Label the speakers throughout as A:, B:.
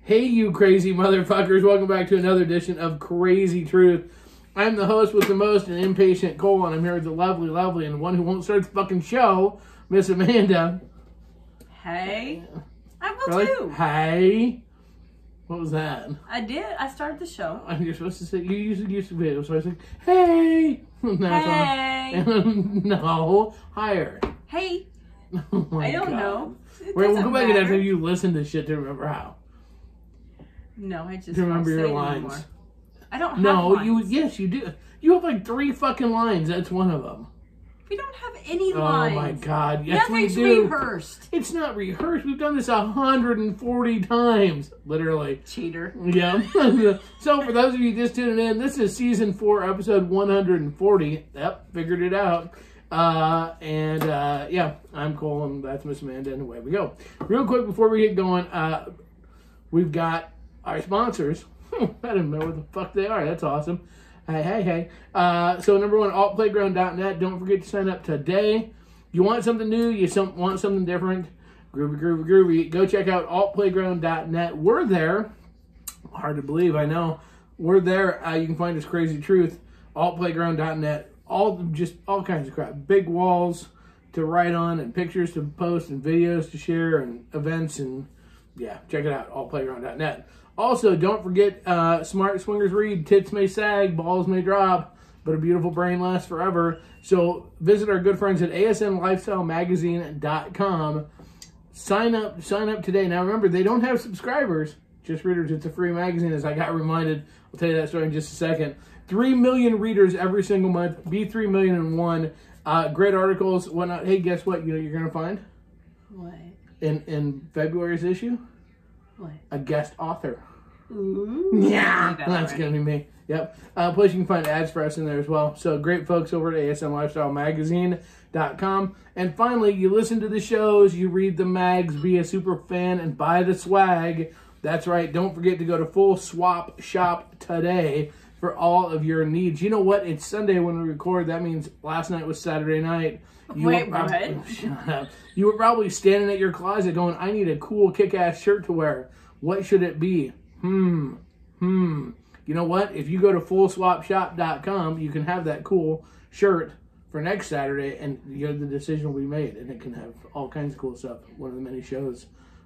A: Hey, you crazy motherfuckers. Welcome back to another edition of Krazy Truth. I'm the host with the most, an impatient Cole, and I'm here with the lovely, and the one who won't start the fucking show, Miss Amanda.
B: Hey. I will too.
A: Hey. What was that?
B: I did. I started the show.
A: You're supposed to say, you usually used to be, so I was like, hey.
B: Hey.
A: No, higher.
B: Hey.
A: Oh my
B: I don't
A: God.
B: know.
A: We'll go back and after you listen to shit to remember how.
B: No, I just
A: To remember
B: don't
A: your
B: say
A: lines.
B: Anymore. I don't have
A: No,
B: lines.
A: yes, you do. You have like 3 fucking lines. That's one of them.
B: We don't have any lines.
A: Oh my God. Yes, we
B: Nothing's
A: do.
B: rehearsed.
A: It's not rehearsed. We've done this 140 times. Literally.
B: Cheater.
A: Yeah. So for those of you just tuning in, this is season 4, episode 140. Yep, figured it out. Yeah, I'm Cole and that's Miss Amanda, and away we go. Real quick before we get going, we've got our sponsors. I don't know what the fuck they are. That's awesome. Hey. So number 1, altplayground.net. Don't forget to sign up today. You want something new? You want something different? Groovy. Go check out altplayground.net. We're there. Hard to believe, I know. We're there. You can find us Krazy Truth. Altplayground.net. All kinds of crap. Big walls to write on, and pictures to post, and videos to share, and events, and yeah, check it out. Altplayground.net. Also, don't forget, smart swingers read, tits may sag, balls may drop, but a beautiful brain lasts forever. So visit our good friends at asnlifestylemagazine.com. Sign up today. Now remember, they don't have subscribers, just readers. It's a free magazine, as I got reminded. I'll tell you that story in just a second. 3 million readers every single month. Be 3 million in one. Great articles, whatnot. Hey, guess what? You know you're gonna find?
B: What?
A: In February's issue?
B: What?
A: A guest author.
B: Ooh.
A: Yeah, that's going to be me. Yep. Plus, you can find ads for us in there as well. So, great folks over at asnlifestylemagazine.com. And finally, you listen to the shows, you read the mags, be a super fan, and buy the swag. That's right. Don't forget to go to Full Swap Shop today for all of your needs. You know what? It's Sunday when we record. That means last night was Saturday night.
B: Wait, what?
A: Shut up. You were probably standing at your closet going, I need a cool kick-ass shirt to wear. What should it be? You know what? If you go to fullswapshop.com, you can have that cool shirt for next Saturday, and the decision will be made, and it can have all kinds of cool stuff. One of the many shows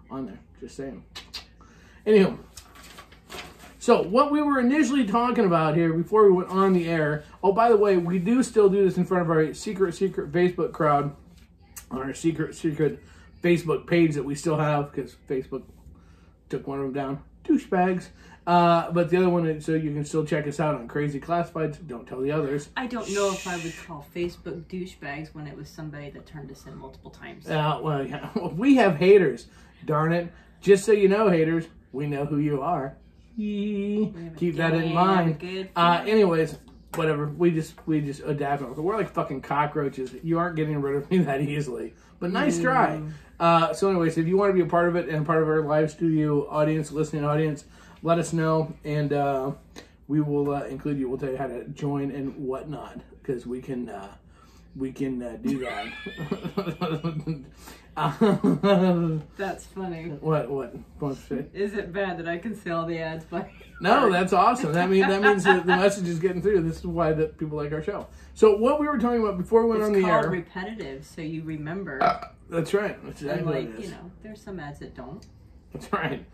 A: on there. Just saying. Anywho, so what we were initially talking about here before we went on the air. Oh, by the way, we do still do this in front of our secret Facebook crowd on our secret Facebook page that we still have because Facebook took one of them down. Douchebags. But the other one, so you can still check us out on Crazy Classifieds. Don't tell the others.
B: I don't know if I would call Facebook douchebags when it was somebody that turned us in multiple times.
A: Well, yeah. We have haters. Darn it. Just so you know, haters, we know who you are. Keep that in mind. Anyways, whatever. We just adapt. We're like fucking cockroaches. You aren't getting rid of me that easily. But nice try. So anyways, if you want to be a part of it and part of our live studio audience, listening audience, let us know, and we will include you. We'll tell you how to join and whatnot, because we can do that.
B: That's funny.
A: What?
B: Is it bad that I can see all the ads?
A: No, that's awesome. That means that the message is getting through. This is why that people like our show. So what we were talking about before we went on the air.
B: It's called repetitive, so you remember.
A: That's right. That's exactly what it is.
B: There's some ads that don't.
A: That's right.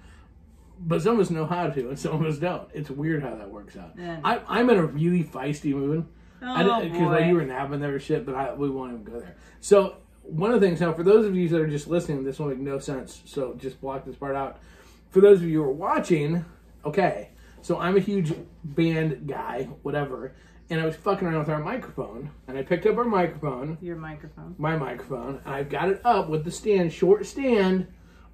A: But some of us know how to, and some of us don't. It's weird how that works out. Yeah. I'm in a really feisty mood. Because you were napping there shit, but we won't even go there. So one of the things now, for those of you that are just listening, this will make no sense. So just block this part out. For those of you who are watching, okay. So I'm a huge band guy, whatever. And I was fucking around with our microphone, and I picked up our microphone.
B: Your microphone.
A: My microphone. And I've got it up with the short stand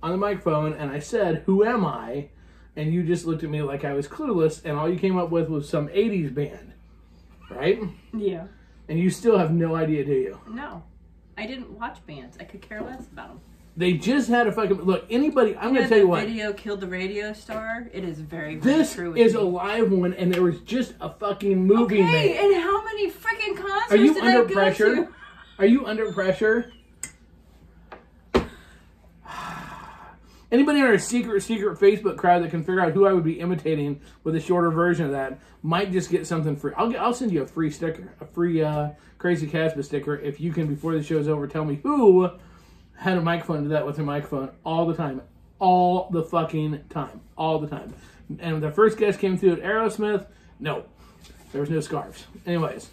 A: on the microphone, and I said, "Who am I?" And you just looked at me like I was clueless, and all you came up with was some 80s band. Right?
B: Yeah.
A: And you still have no idea, do you?
B: No. I didn't watch bands. I could care less about them.
A: They just had a fucking... Look, anybody... I'm going to tell you what.
B: Video killed the radio star. It is very, very true.
A: This is a live one, and there was just a fucking movie made.
B: And how many freaking concerts
A: Are you
B: did
A: under
B: I go
A: pressure?
B: to?
A: Are you under pressure? Anybody in our secret Facebook crowd that can figure out who I would be imitating with a shorter version of that might just get something free. I'll send you a free sticker, a free Crazy Casbah sticker, if you can, before the show's over, tell me who had a microphone, do that with their microphone all the time. All the fucking time. All the time. And when the first guest came through at Aerosmith, no. There was no scarves. Anyways.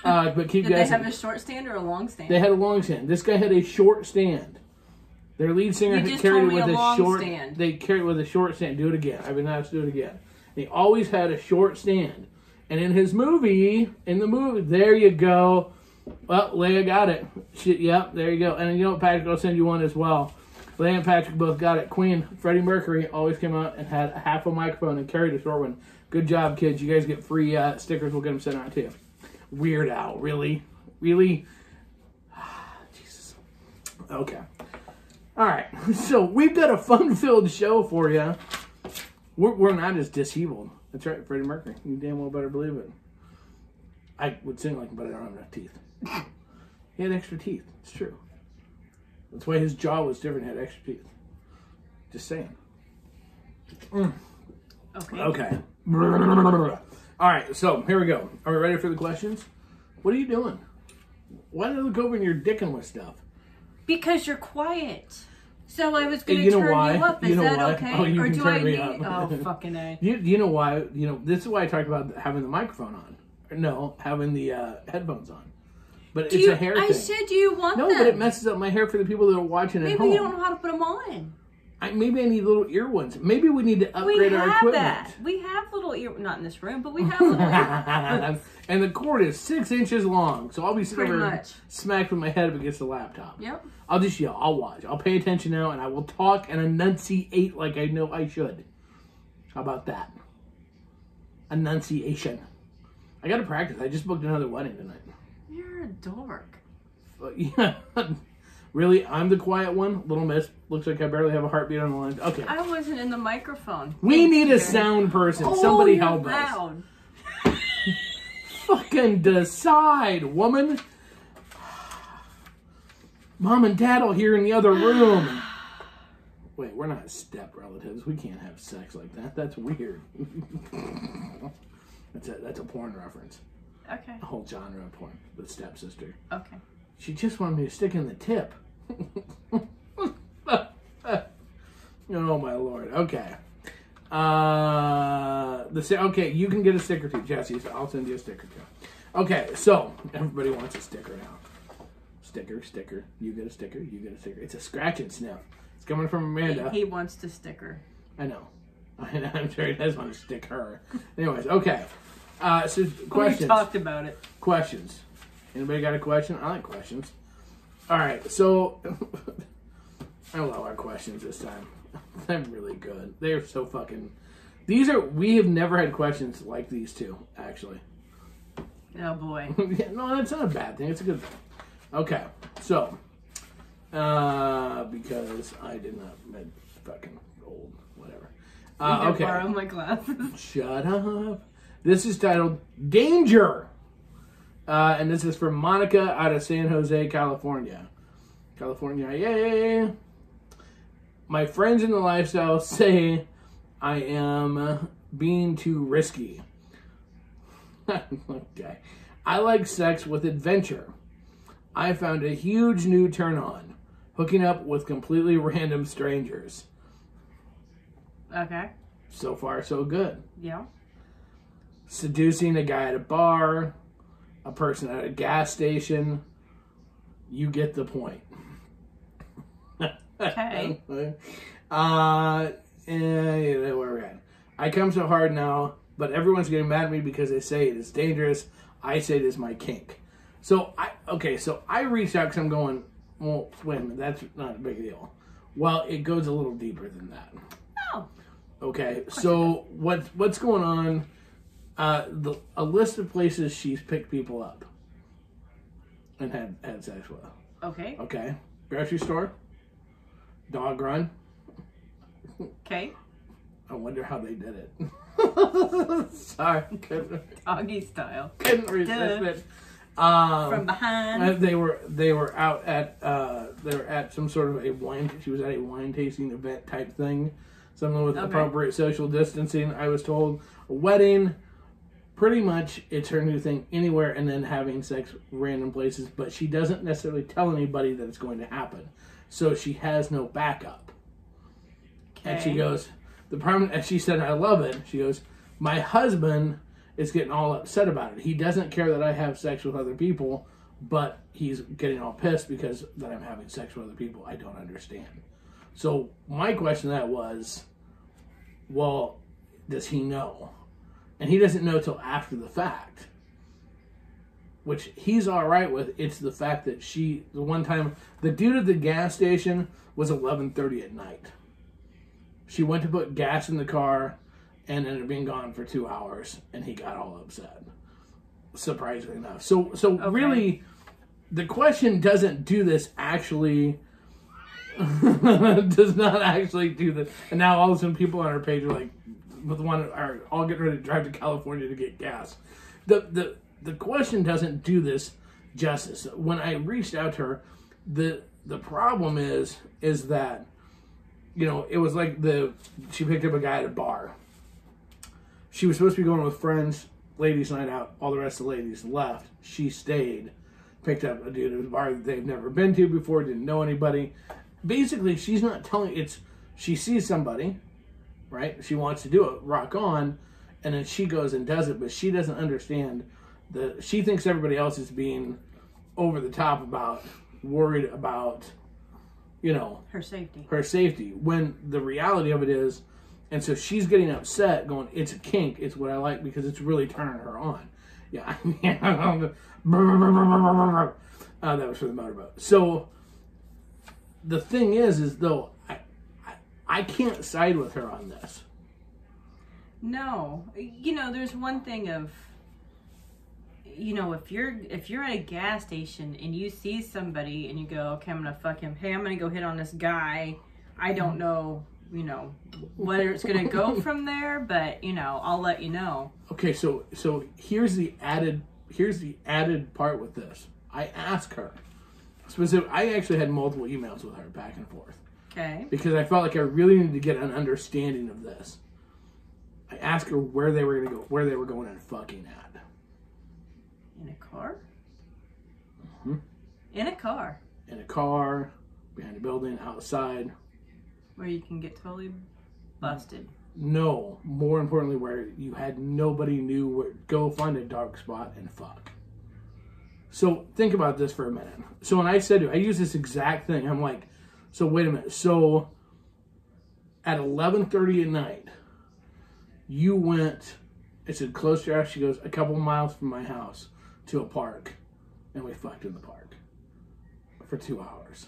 A: But keep
B: Did
A: guessing.
B: they have a short stand or a long stand?
A: They had a long stand. This guy had a short stand. Their lead singer had carried it with a short stand. They carried it with a short stand. Do it again. I've been asked to do it again. He always had a short stand. And in his movie, there you go. Well, Leia got it. Yep, there you go. And you know what, Patrick, I'll send you one as well. Leia and Patrick both got it. Queen, Freddie Mercury, always came out and had a half a microphone and carried a short one. Good job, kids. You guys get free stickers. We'll get them sent out to you. Weird Al, really? Really? Jesus. Okay. All right. So we've got a fun-filled show for you. We're not as disabled. That's right, Freddie Mercury. You damn well better believe it. I would sing like him, but I don't have enough teeth. He had extra teeth. It's true. That's why his jaw was different. He had extra teeth. Just saying. Okay. All right, so here we go. Are we ready for the questions? What are you doing? Why did I look over and you're dicking with stuff?
B: Because you're quiet. So I was going to turn you up. Is that okay?
A: Oh, you
B: or
A: can
B: do
A: turn
B: I
A: me
B: need?
A: up.
B: Oh, fucking A.
A: You know why? This is why I talked about having the microphone on. No, having the headphones on. But it's a hair thing.
B: I said you want them.
A: No, but it messes up my hair for the people that are watching at home.
B: Maybe you don't know how to put them on.
A: Maybe I need little ear ones. Maybe we need to upgrade our equipment.
B: That. We have little ear, not in this room, but we have little ear.
A: And the cord is 6 inches long, so I'll be sitting
B: Pretty
A: over
B: much.
A: smacked with my head up against the laptop.
B: Yep.
A: I'll just yell. I'll watch. I'll pay attention now, and I will talk and enunciate like I know I should. How about that? Enunciation. I got to practice. I just booked another wedding tonight.
B: You're a dork.
A: Yeah. Really? I'm the quiet one? Little Miss. Looks like I barely have a heartbeat on the line. Okay.
B: I wasn't in the microphone.
A: We need a sound person. Somebody help
B: loud.
A: us. Fucking decide, woman. Mom and Dad will hear in the other room. Wait, we're not step relatives. We can't have sex like that. That's weird. That's a porn reference.
B: Okay.
A: A whole genre of porn. The stepsister.
B: Okay.
A: She just wanted me to stick in the tip. Oh my Lord. Okay. Okay, you can get a sticker too, Jesse. So I'll send you a sticker too. Okay, so everybody wants a sticker now. Sticker. You get a sticker. You get a sticker. It's a scratch and sniff. It's coming from Amanda.
B: He wants to sticker.
A: I know. I'm sure he does want to stick her. Anyways, okay. So questions.
B: We talked about it.
A: Questions. Anybody got a question? I like questions. All right, so I love our questions this time. They're really good. They're so fucking. We have never had questions like these two, actually.
B: Oh boy.
A: Yeah, no, that's not a bad thing. It's a good thing. Okay, so because I did not, I'm fucking old, whatever. Okay.
B: Borrow my glasses.
A: Shut up. This is titled Danger. And this is from Monica out of San Jose, California. California, yay! My friends in the lifestyle say I am being too risky. Okay. I like sex with adventure. I found a huge new turn on. Hooking up with completely random strangers.
B: Okay.
A: So far, so good.
B: Yeah.
A: Seducing a guy at a bar. A person at a gas station. You get the point.
B: Okay.
A: Where we're at. I come so hard now, but everyone's getting mad at me because they say it is dangerous. I say it is my kink. So I reached out because I'm going, well, wait a minute, that's not a big deal. Well, it goes a little deeper than that.
B: Oh.
A: Okay, so what's going on? A list of places she's picked people up and had sex with.
B: Okay.
A: Okay. Grocery store. Dog run.
B: Okay.
A: I wonder how they did it. Sorry.
B: Doggy style.
A: Couldn't resist it.
B: From behind.
A: They were out at they were at some sort of a wine. She was at a wine tasting event type thing, something with appropriate social distancing. I was told a wedding. Pretty much, it's her new thing anywhere, and then having sex random places. But she doesn't necessarily tell anybody that it's going to happen, so she has no backup. Okay. And she goes, the problem. And she said, "I love it." She goes, "My husband is getting all upset about it. He doesn't care that I have sex with other people, but he's getting all pissed because that I'm having sex with other people. I don't understand." So my question to that was, well, does he know? And he doesn't know till after the fact, which he's all right with. It's the fact that the one time, the dude at the gas station was 11:30 at night. She went to put gas in the car and ended up being gone for 2 hours, and he got all upset. Surprisingly enough. So okay. Really, the question doesn't do this actually. Does not actually do this. And now all of a sudden people on our page are like, are all getting ready to drive to California to get gas. The question doesn't do this justice. When I reached out to her, the problem is that, you know, it was like she picked up a guy at a bar. She was supposed to be going with friends, ladies night out. All the rest of the ladies left. She stayed, picked up a dude at a bar that they've never been to before, didn't know anybody. Basically, she's not telling. She sees somebody. Right? She wants to do it, rock on, and then she goes and does it, but she doesn't understand she thinks everybody else is being over the top about, worried about, you know,
B: her safety.
A: When the reality of it is, and so she's getting upset, going, it's a kink, it's what I like because it's really turning her on. Yeah. That was for the motorboat. So the thing is though, I can't side with her on this.
B: No. You know, there's one thing of, you know, if you're at a gas station and you see somebody and you go, okay, I'm gonna fuck him. Hey, I'm gonna go hit on this guy. I don't know, you know, whether it's gonna go from there, but you know, I'll let you know. Okay, so here's the added part with this. I asked her. I actually had multiple emails with her back and forth. Okay.
A: Because I felt like I really needed to get an understanding of this. I asked her where they were going and fucking at.
B: In a car?
A: Mm-hmm.
B: In a car?
A: In a car, behind a building, outside.
B: Where you can get totally busted. No.
A: More importantly, where you had nobody knew where. Go find a dark spot and fuck. So think about this for a minute. So when I said I use this exact thing, I'm like, so wait a minute. So at 11:30 at night, you went. I said close to your house. She goes a couple miles from my house to a park, and we fucked in the park for 2 hours.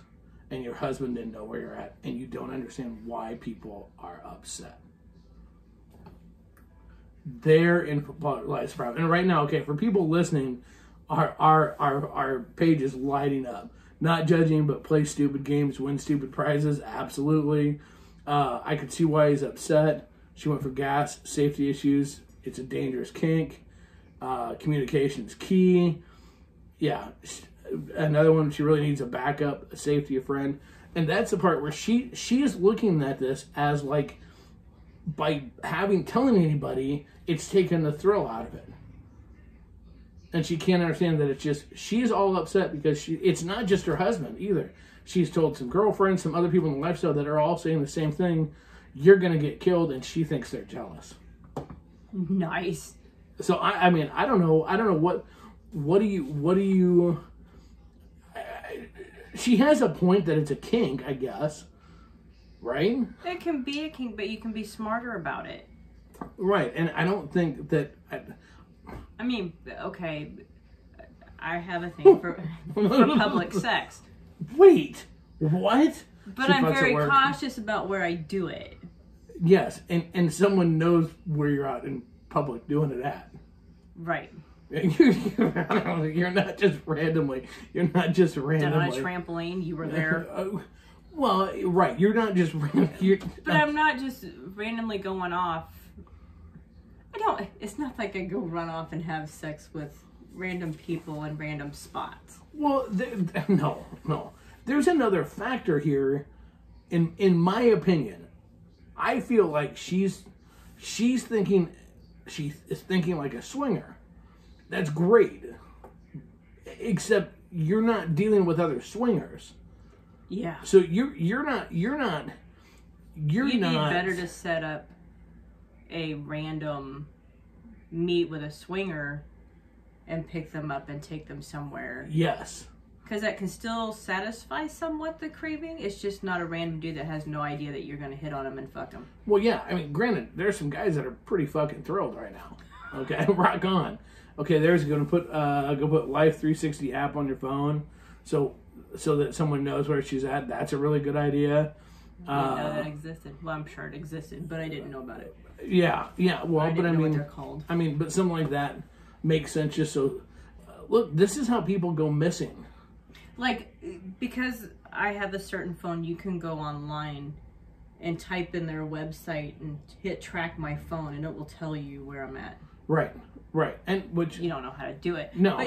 A: And your husband didn't know where you're at, and you don't understand why people are upset. They're in life's problem. And right now, okay, for people listening, our page is lighting up. Not judging, but play stupid games, win stupid prizes. Absolutely. I could see why he's upset. She went for gas, safety issues. It's a dangerous kink. Communication's key. Yeah. Another one, she really needs a backup, a safety, a friend. And that's the part where she is looking at this as like, by telling anybody, it's taken the thrill out of it. And she can't understand that it's just, she's all upset because it's not just her husband either. She's told some girlfriends, some other people in the lifestyle that are all saying the same thing. You're going to get killed, and she thinks they're jealous.
B: Nice.
A: So, I mean, I don't know what do you, she has a point that it's a kink, I guess. Right?
B: It can be a kink, but you can be smarter about it.
A: Right, and I don't think that...
B: I mean, okay, I have a thing for public sex.
A: Wait, what?
B: But I'm very cautious about where I do it.
A: Yes, and someone knows where you're out in public doing it at.
B: Right.
A: You're not just randomly. Done on a
B: trampoline, you were there.
A: Well, right, you're not just randomly.
B: But I'm not just randomly going off. It's not like I go run off and have sex with random people in random spots.
A: Well, no. There's another factor here. In my opinion, I feel like she is thinking like a swinger. That's great. Except you're not dealing with other swingers.
B: Yeah.
A: So you're not. You'd
B: be better to set up a random meet with a swinger and pick them up and take them somewhere.
A: Yes.
B: Because that can still satisfy somewhat the craving. It's just not a random dude that has no idea that you're going to hit on him and fuck him.
A: Well, yeah. I mean, granted, there's some guys that are pretty fucking thrilled right now. Okay, rock on. Okay, there's going to put Life 360 app on your phone, so that someone knows where she's at. That's a really good idea.
B: I didn't know that existed. Well, I'm sure it existed, but I didn't know about it.
A: Yeah. Well,
B: but I mean, what they're called.
A: I mean, but something like that makes sense. Just so, look, this is how people go missing.
B: Like, because I have a certain phone, you can go online and type in their website and hit track my phone, and it will tell you where I'm at.
A: Right, and which
B: you don't know how to do it.
A: No,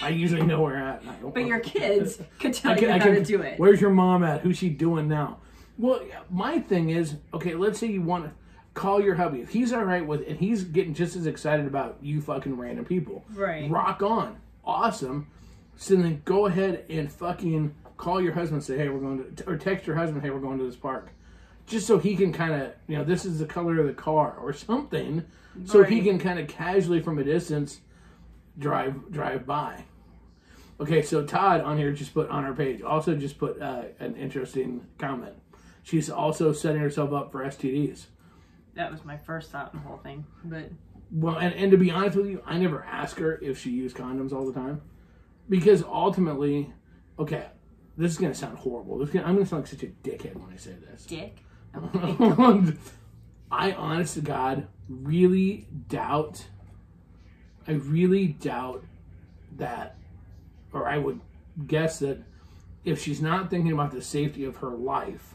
A: I usually know where I'm at.
B: But your kids can tell you how to do it.
A: Where's your mom at? Who's she doing now? Well, my thing is, okay, let's say you want to call your hubby. If he's all right with, and he's getting just as excited about you fucking random people,
B: right?
A: Rock on, awesome. So then go ahead and fucking call your husband and say, hey, we're going to, or text your husband, hey, we're going to this park. Just so he can kind of, this is the color of the car or something. So
B: right.
A: He can kind of casually from a distance drive by. Okay, so Todd on here just put on our page, also just put an interesting comment. She's also setting herself up for STDs.
B: That was my first thought in the whole thing. But
A: well, and to be honest with you, I never ask her if she used condoms all the time. Because ultimately, okay, this is going to sound horrible. I'm going to sound like such a dickhead when I say this.
B: Dick?
A: I, honest to God, really doubt that, or I would guess that if she's not thinking about the safety of her life,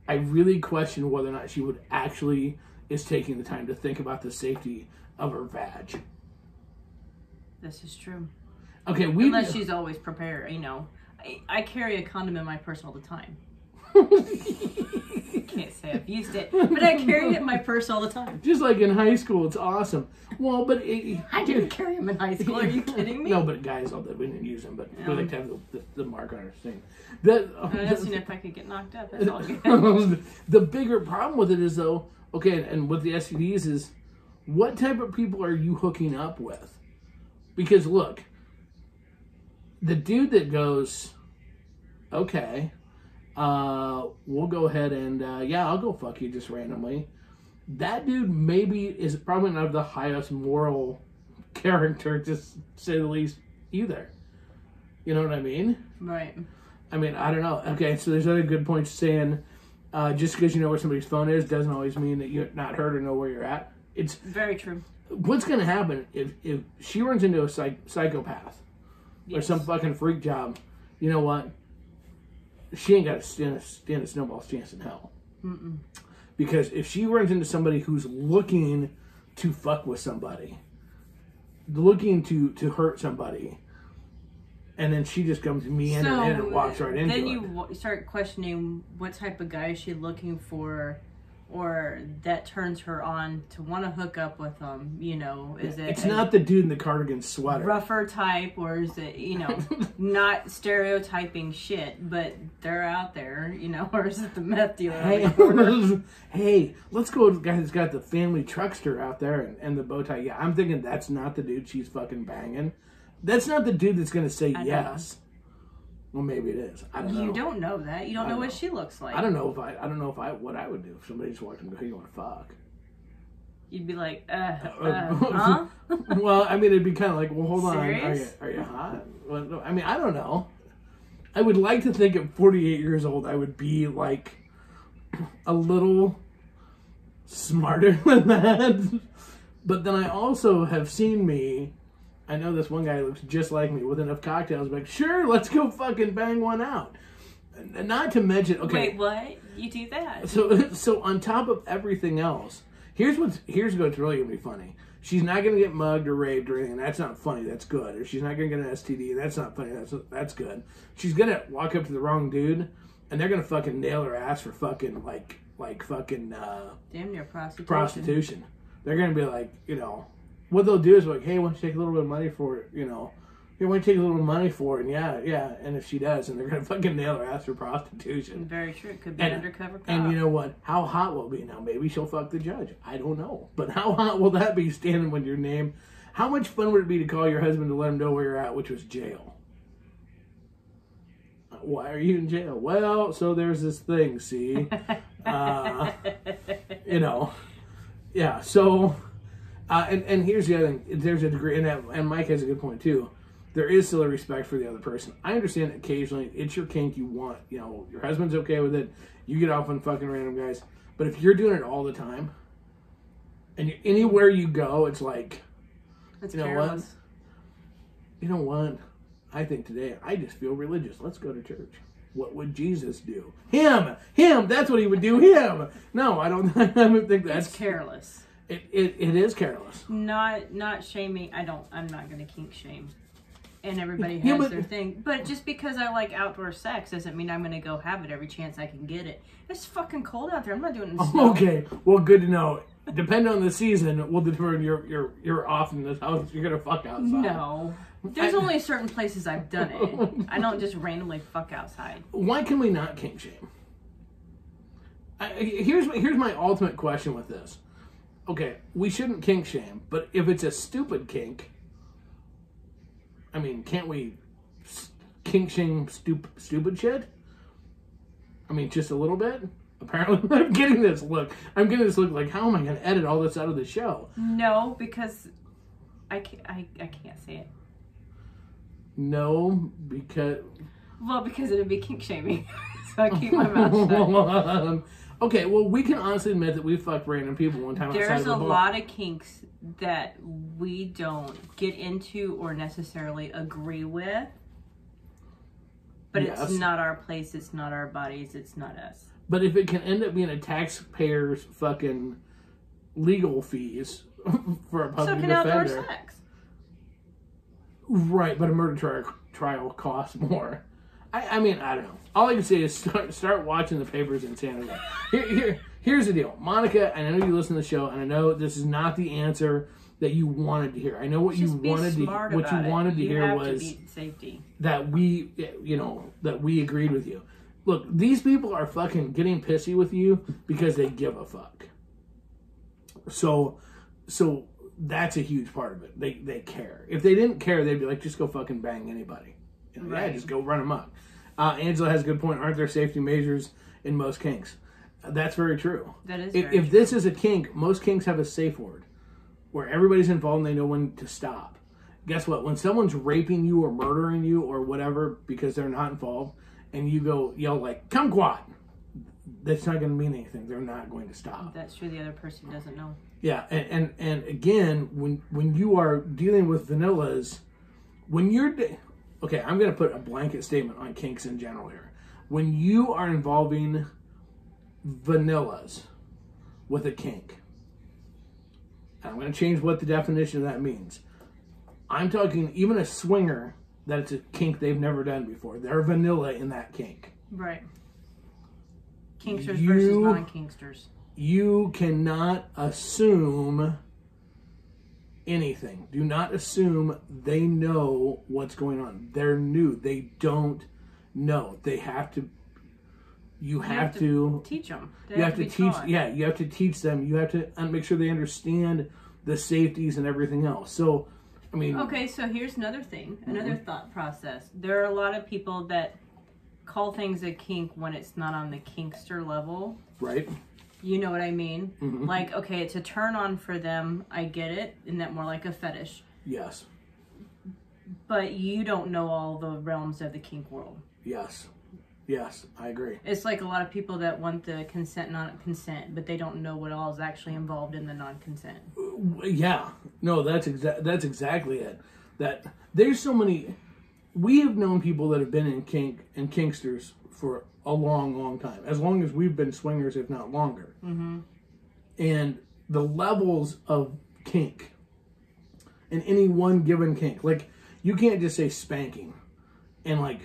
A: I really question whether or not she would actually is taking the time to think about the safety of her vag.
B: This is true.
A: Okay,
B: unless she's always prepared, I carry a condom in my purse all the time. Can't say I've used it, but I carry it in my purse all the time.
A: Just like in high school, it's awesome. Well, but
B: I didn't carry them in high school. Are you kidding me?
A: No, but guys, all that we didn't use them, but we like to have the mark on our thing.
B: That's if I could get knocked up. That's all good.
A: The bigger problem with it is though, okay, and with the STDs is, what type of people are you hooking up with? Because look, the dude that goes, okay, we'll go ahead and, I'll go fuck you just randomly. That dude maybe is probably not of the highest moral character, to say the least, either. You know what I mean?
B: Right.
A: I mean, I don't know. Okay, so there's other good points saying, just because you know where somebody's phone is doesn't always mean that you're not hurt or know where you're at. It's
B: very true.
A: What's going to happen if she runs into a psychopath or some fucking freak job? You know what? She ain't got to stand a snowball's chance in hell.
B: Mm-mm.
A: Because if she runs into somebody who's looking to fuck with somebody, looking to hurt somebody, and then she just comes meandering in and walks right into it.
B: Then you start questioning what type of guy is she looking for, or that turns her on to want to hook up with them. Is it?
A: It's not the dude in the cardigan sweater.
B: Rougher type, or is it, not stereotyping shit, but they're out there, or is it the meth dealer?
A: Hey, let's go with the guy that's got the family truckster out there and the bow tie. Yeah, I'm thinking that's not the dude she's fucking banging. That's not the dude that's going to say yes. Well, maybe it is. I don't know.
B: You don't know that. You don't know what she looks like.
A: I don't know what I would do if somebody just walked in and go, hey, you want to fuck?
B: You'd be like, huh?
A: Well, I mean, it'd be kind of like, well, hold on.
B: Serious?
A: Are you hot? Well, no, I mean, I don't know. I would like to think at 48 years old, I would be like a little smarter than that. But then I also have seen I know this one guy looks just like me with enough cocktails. Like, sure, let's go fucking bang one out. Not to mention, okay.
B: Wait, what? You do that?
A: So on top of everything else, here's what's really gonna be funny. She's not going to get mugged or raped or anything. That's not funny. That's good. Or she's not going to get an STD. That's not funny. That's good. She's going to walk up to the wrong dude, and they're going to fucking nail her ass for fucking, like fucking...
B: damn near
A: prostitution. They're going to be like, what they'll do is like, hey, why don't you take a little bit of money for it, Hey, why don't you take a little money for it? And yeah. And if she does, and they're going to fucking nail her ass for prostitution.
B: Very true. It could be an undercover cop.
A: And you know what? How hot will it be now? Maybe she'll fuck the judge. I don't know. But how hot will that be standing with your name? How much fun would it be to call your husband to let him know where you're at, which was jail? Why are you in jail? Well, so there's this thing, see? Yeah, so... and here's the other thing. There's a degree, and Mike has a good point, too. There is still a respect for the other person. I understand occasionally it's your kink, you want, your husband's okay with it, you get off on fucking random guys. But if you're doing it all the time, and anywhere you go, it's like,
B: That's
A: you know
B: careless.
A: what? You know what? I think today, I just feel religious. Let's go to church. What would Jesus do? Him! That's what he would do, him! No, I don't think that's...
B: It's careless.
A: It is careless.
B: Not shaming. I'm not going to kink shame. And everybody has their thing. But just because I like outdoor sex doesn't mean I'm going to go have it every chance I can get it. It's fucking cold out there. I'm not doing it in the snow.
A: Okay. Well, good to know. Depending on the season, will determine you're off in this house. You're going to fuck outside.
B: No. There's only certain places I've done it. I don't just randomly fuck outside.
A: Why can we not kink shame? Here's my ultimate question with this. Okay, we shouldn't kink shame, but if it's a stupid kink, I mean, can't we kink shame stupid shit? I mean, just a little bit? Apparently, I'm getting this look. Like, how am I going to edit all this out of the show?
B: No, because I can't say it.
A: No, because...
B: Well, because it'd be kink shaming. So I keep my mouth shut.
A: Okay, well, we can honestly admit that we fucked random people one time outside of the bar.
B: There's a lot of kinks that we don't get into or necessarily agree with. But It's not our place, it's not our bodies, it's not us.
A: But if it can end up being a taxpayer's fucking legal fees for a public defender... So can outdoor sex. Right, but a murder trial costs more. I mean, I don't know. All I can say is start watching the papers in Canada. Here's the deal. Monica, I know you listen to the show, and I know this is not the answer that you wanted to hear. I know what you wanted to hear was
B: safety.
A: That we agreed with you. Look, these people are fucking getting pissy with you because they give a fuck. So that's a huge part of it. They care. If they didn't care, they'd be like, just go fucking bang anybody. Right. Yeah, just go run them up. Angela has a good point. Aren't there safety measures in most kinks? That's very true.
B: That is
A: If this is a kink, most kinks have a safe word where everybody's involved and they know when to stop. Guess what? When someone's raping you or murdering you or whatever because they're not involved and you go yell like, kumquat, that's not going to mean anything. They're not going to stop.
B: That's true. The other person doesn't know.
A: Yeah. And again, when you are dealing with vanillas, when you're... Okay, I'm going to put a blanket statement on kinks in general here. When you are involving vanillas with a kink, and I'm going to change what the definition of that means. I'm talking even a swinger that it's a kink they've never done before. They're vanilla in that kink.
B: Right. Kinksters versus non-kinksters.
A: You cannot assume... anything. Do not assume they know what's going on. They're new. They don't know. They have to. You have to
B: teach them.
A: You have to teach. Yeah, you have to teach them. You have to make sure they understand the safeties and everything else. So, I mean.
B: Okay, so here's another thing. Another thought process. There are a lot of people that call things a kink when it's not on the kinkster level.
A: Right.
B: You know what I mean? Mm-hmm. Like, okay, it's a turn on for them. I get it. Isn't that more like a fetish?
A: Yes.
B: But you don't know all the realms of the kink world.
A: Yes. Yes, I agree.
B: It's like a lot of people that want the consent, non-consent, but they don't know what all is actually involved in the non-consent.
A: Yeah. No, that's exactly it. That there's so many... We have known people that have been in kink and kinksters for a long, long time. As long as we've been swingers, if not longer. Mm-hmm. And the levels of kink in any one given kink. Like, you can't just say spanking and, like,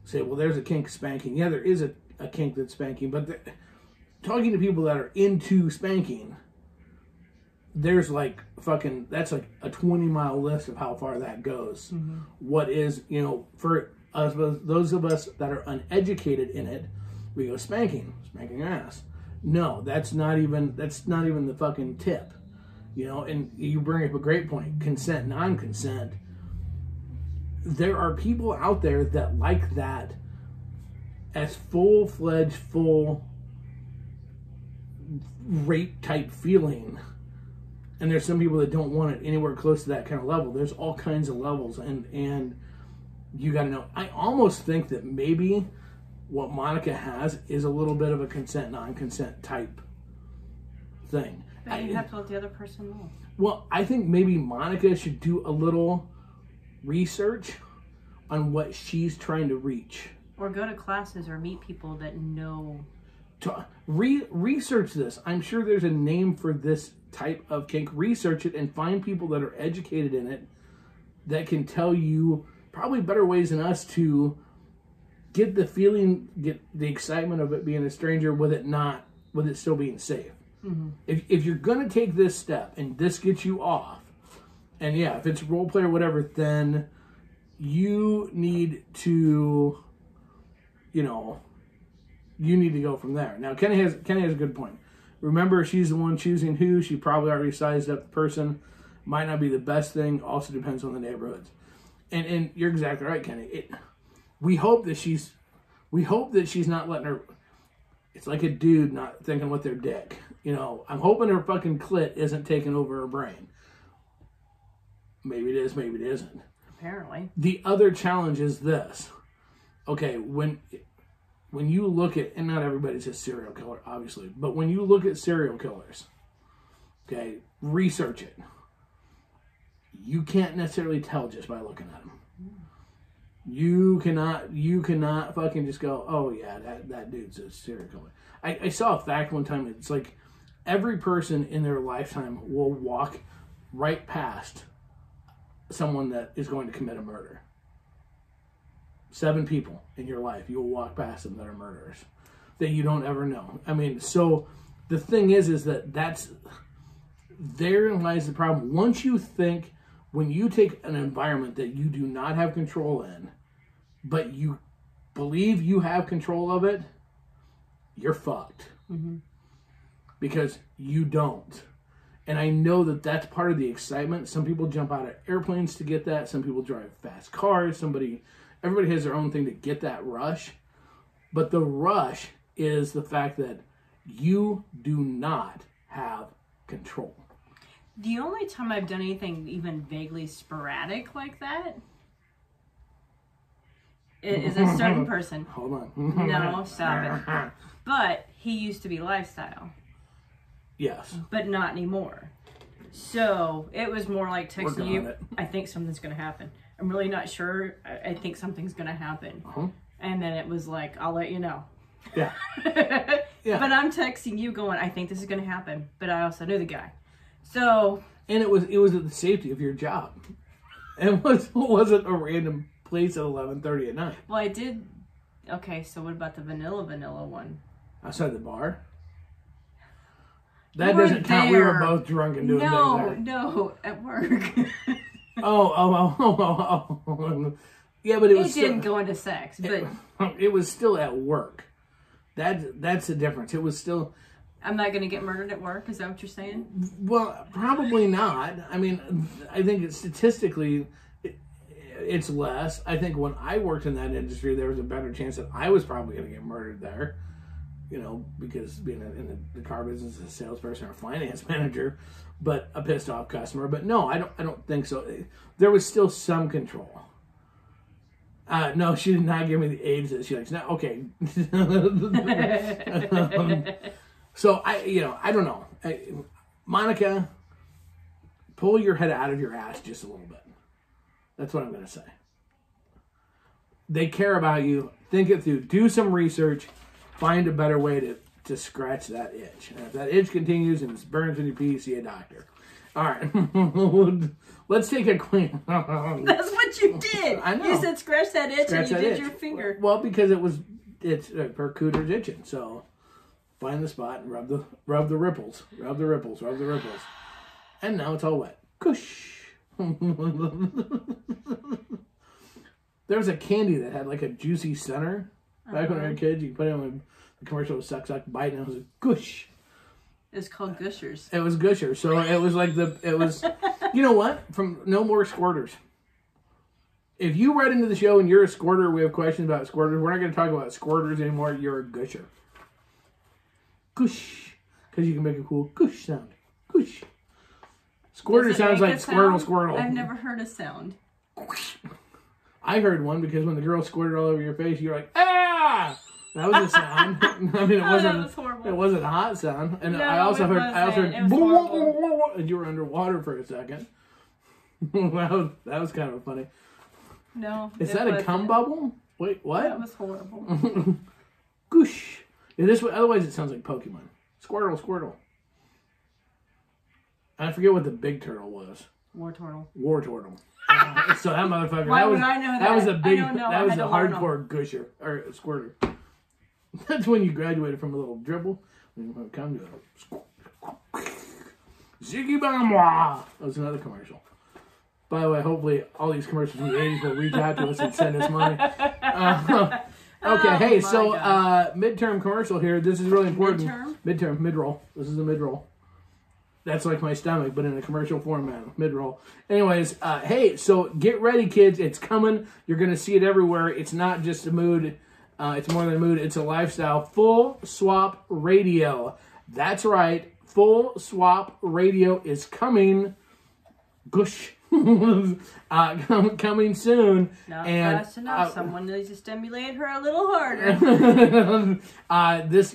A: say, well, there's a kink spanking. Yeah, there is a kink that's spanking, but talking to people that are into spanking, there's, like, that's like a 20-mile list of how far that goes. What is, for us, those of us that are uneducated in it, we go spanking ass. No, that's not even the fucking tip. And you bring up a great point. Consent, non-consent. There are people out there that like that as full-fledged, full rape type feeling. And there's some people that don't want it anywhere close to that kind of level. There's all kinds of levels, and you got to know. I almost think that maybe what Monica has is a little bit of a consent, non-consent type thing.
B: But you have to let the other person know.
A: Well, I think maybe Monica should do a little research on what she's trying to reach.
B: Or go to classes or meet people that know.
A: Research this. I'm sure there's a name for this type of kink. Research it and find people that are educated in it that can tell you probably better ways than us to get the feeling, get the excitement of it being a stranger with it still being safe. If you're going to take this step and this gets you off, and yeah, if it's role play or whatever, then you need to, you need to go from there. Now, Kenny has a good point. Remember, she's the one choosing who. She probably already sized up the person. Might not be the best thing. Also depends on the neighborhoods. And you're exactly right, Kenny. We hope that she's not letting her. It's like a dude not thinking with their dick. I'm hoping her fucking clit isn't taking over her brain. Maybe it is, maybe it isn't.
B: Apparently.
A: The other challenge is this. Okay, when you look at, and not everybody's a serial killer, obviously, but when you look at serial killers, okay, research it. You can't necessarily tell just by looking at them. You cannot fucking just go, oh yeah, that dude's a serial killer. I saw a fact one time. It's like every person in their lifetime will walk right past someone that is going to commit a murder. 7 people in your life, you will walk past them that are murderers that you don't ever know. I mean, so the thing is that's therein lies the problem. Once you think, when you take an environment that you do not have control in, but you believe you have control of it, you're fucked. Because you don't. And I know that that's part of the excitement. Some people jump out of airplanes to get that. Some people drive fast cars. Everybody has their own thing to get that rush. But the rush is the fact that you do not have control.
B: The only time I've done anything even vaguely sporadic like that is a certain person.
A: Hold on.
B: No, stop it. But he used to be lifestyle.
A: Yes.
B: But not anymore. So it was more like texting you,
A: it.
B: I think something's going to happen. I'm really not sure. I think something's going to happen. And then it was like, I'll let you know.
A: Yeah.
B: Yeah. But I'm texting you going, I think this is going to happen. But I also knew the guy. So.
A: And it was at the safety of your job. It wasn't a random place at 11:30 at night.
B: Well, I did. Okay, so what about the vanilla one?
A: Outside the bar? That doesn't count. We were both drunk and doing things there.
B: No, at work.
A: Oh. Yeah, but it
B: didn't go into sex, but
A: it was still at work. That's the difference. It was still.
B: I'm not going to get murdered at work. Is that what you're saying?
A: Well, probably not. I mean, I think statistically, it's less. I think when I worked in that industry, there was a better chance that I was probably going to get murdered there. Because being in the car business as a salesperson or a finance manager, but a pissed off customer. But no, I don't think so. There was still some control. No, she did not give me the age that she likes. No, okay. So I don't know. Monica, pull your head out of your ass just a little bit. That's what I'm going to say. They care about you. Think it through. Do some research. Find a better way to scratch that itch. And if that itch continues and it burns in your pee, see a doctor. All right. Let's take a quick...
B: That's what you did.
A: I know.
B: You said scratch that itch
A: Scratch
B: and you
A: that
B: did
A: itch.
B: your finger.
A: Well, because it's her cooter's itching. So find the spot and rub the ripples. Rub the ripples. Rub the ripples. And now it's all wet. Kush. There was a candy that had like a juicy center. Back when we were kids, you put it in the commercial was suck, suck, bite, and it was a gush.
B: It's called Gushers.
A: It was Gusher. So it was like you know what? From No More Squirters. If you write into the show and you're a squirter, we have questions about squirters. We're not going to talk about squirters anymore. You're a gusher. Gush. Because you can make a cool gush sound. Gush. Squirter sounds like squirtle, squirtle.
B: I've never heard a sound.
A: I heard one because when the girl squirted all over your face, you're like, ah! That was a sound. I mean, it wasn't a hot sound. And
B: No,
A: I also heard,
B: horrible.
A: and you were underwater for a second. that was kind of funny.
B: No.
A: Is that a cum bubble? Wait, what?
B: That was horrible.
A: Goosh. Yeah, otherwise it sounds like Pokemon. Squirtle, Squirtle. I forget what the big turtle was.
B: War turtle.
A: War turtle. So that motherfucker.
B: Why would I know that?
A: That was a big.
B: I don't know.
A: That was a
B: hardcore
A: gusher or squirter. That's when you graduated from a little dribble. When you come to it. Ziggy Bamwa. That was another commercial. By the way, hopefully all these commercials from the 80s will reach out to us and send us money. Okay, hey, so midterm commercial here. This is really important. Midterm, mid-roll. This is a mid-roll. That's like my stomach, but in a commercial format, mid-roll. Anyways, hey, so get ready, kids. It's coming. You're going to see it everywhere. It's not just a mood. It's more than a mood. It's a lifestyle. Full Swap Radio. That's right. Full Swap Radio is coming. Gush. Coming soon.
B: Not
A: and,
B: fast enough. Someone needs to stimulate her a little harder.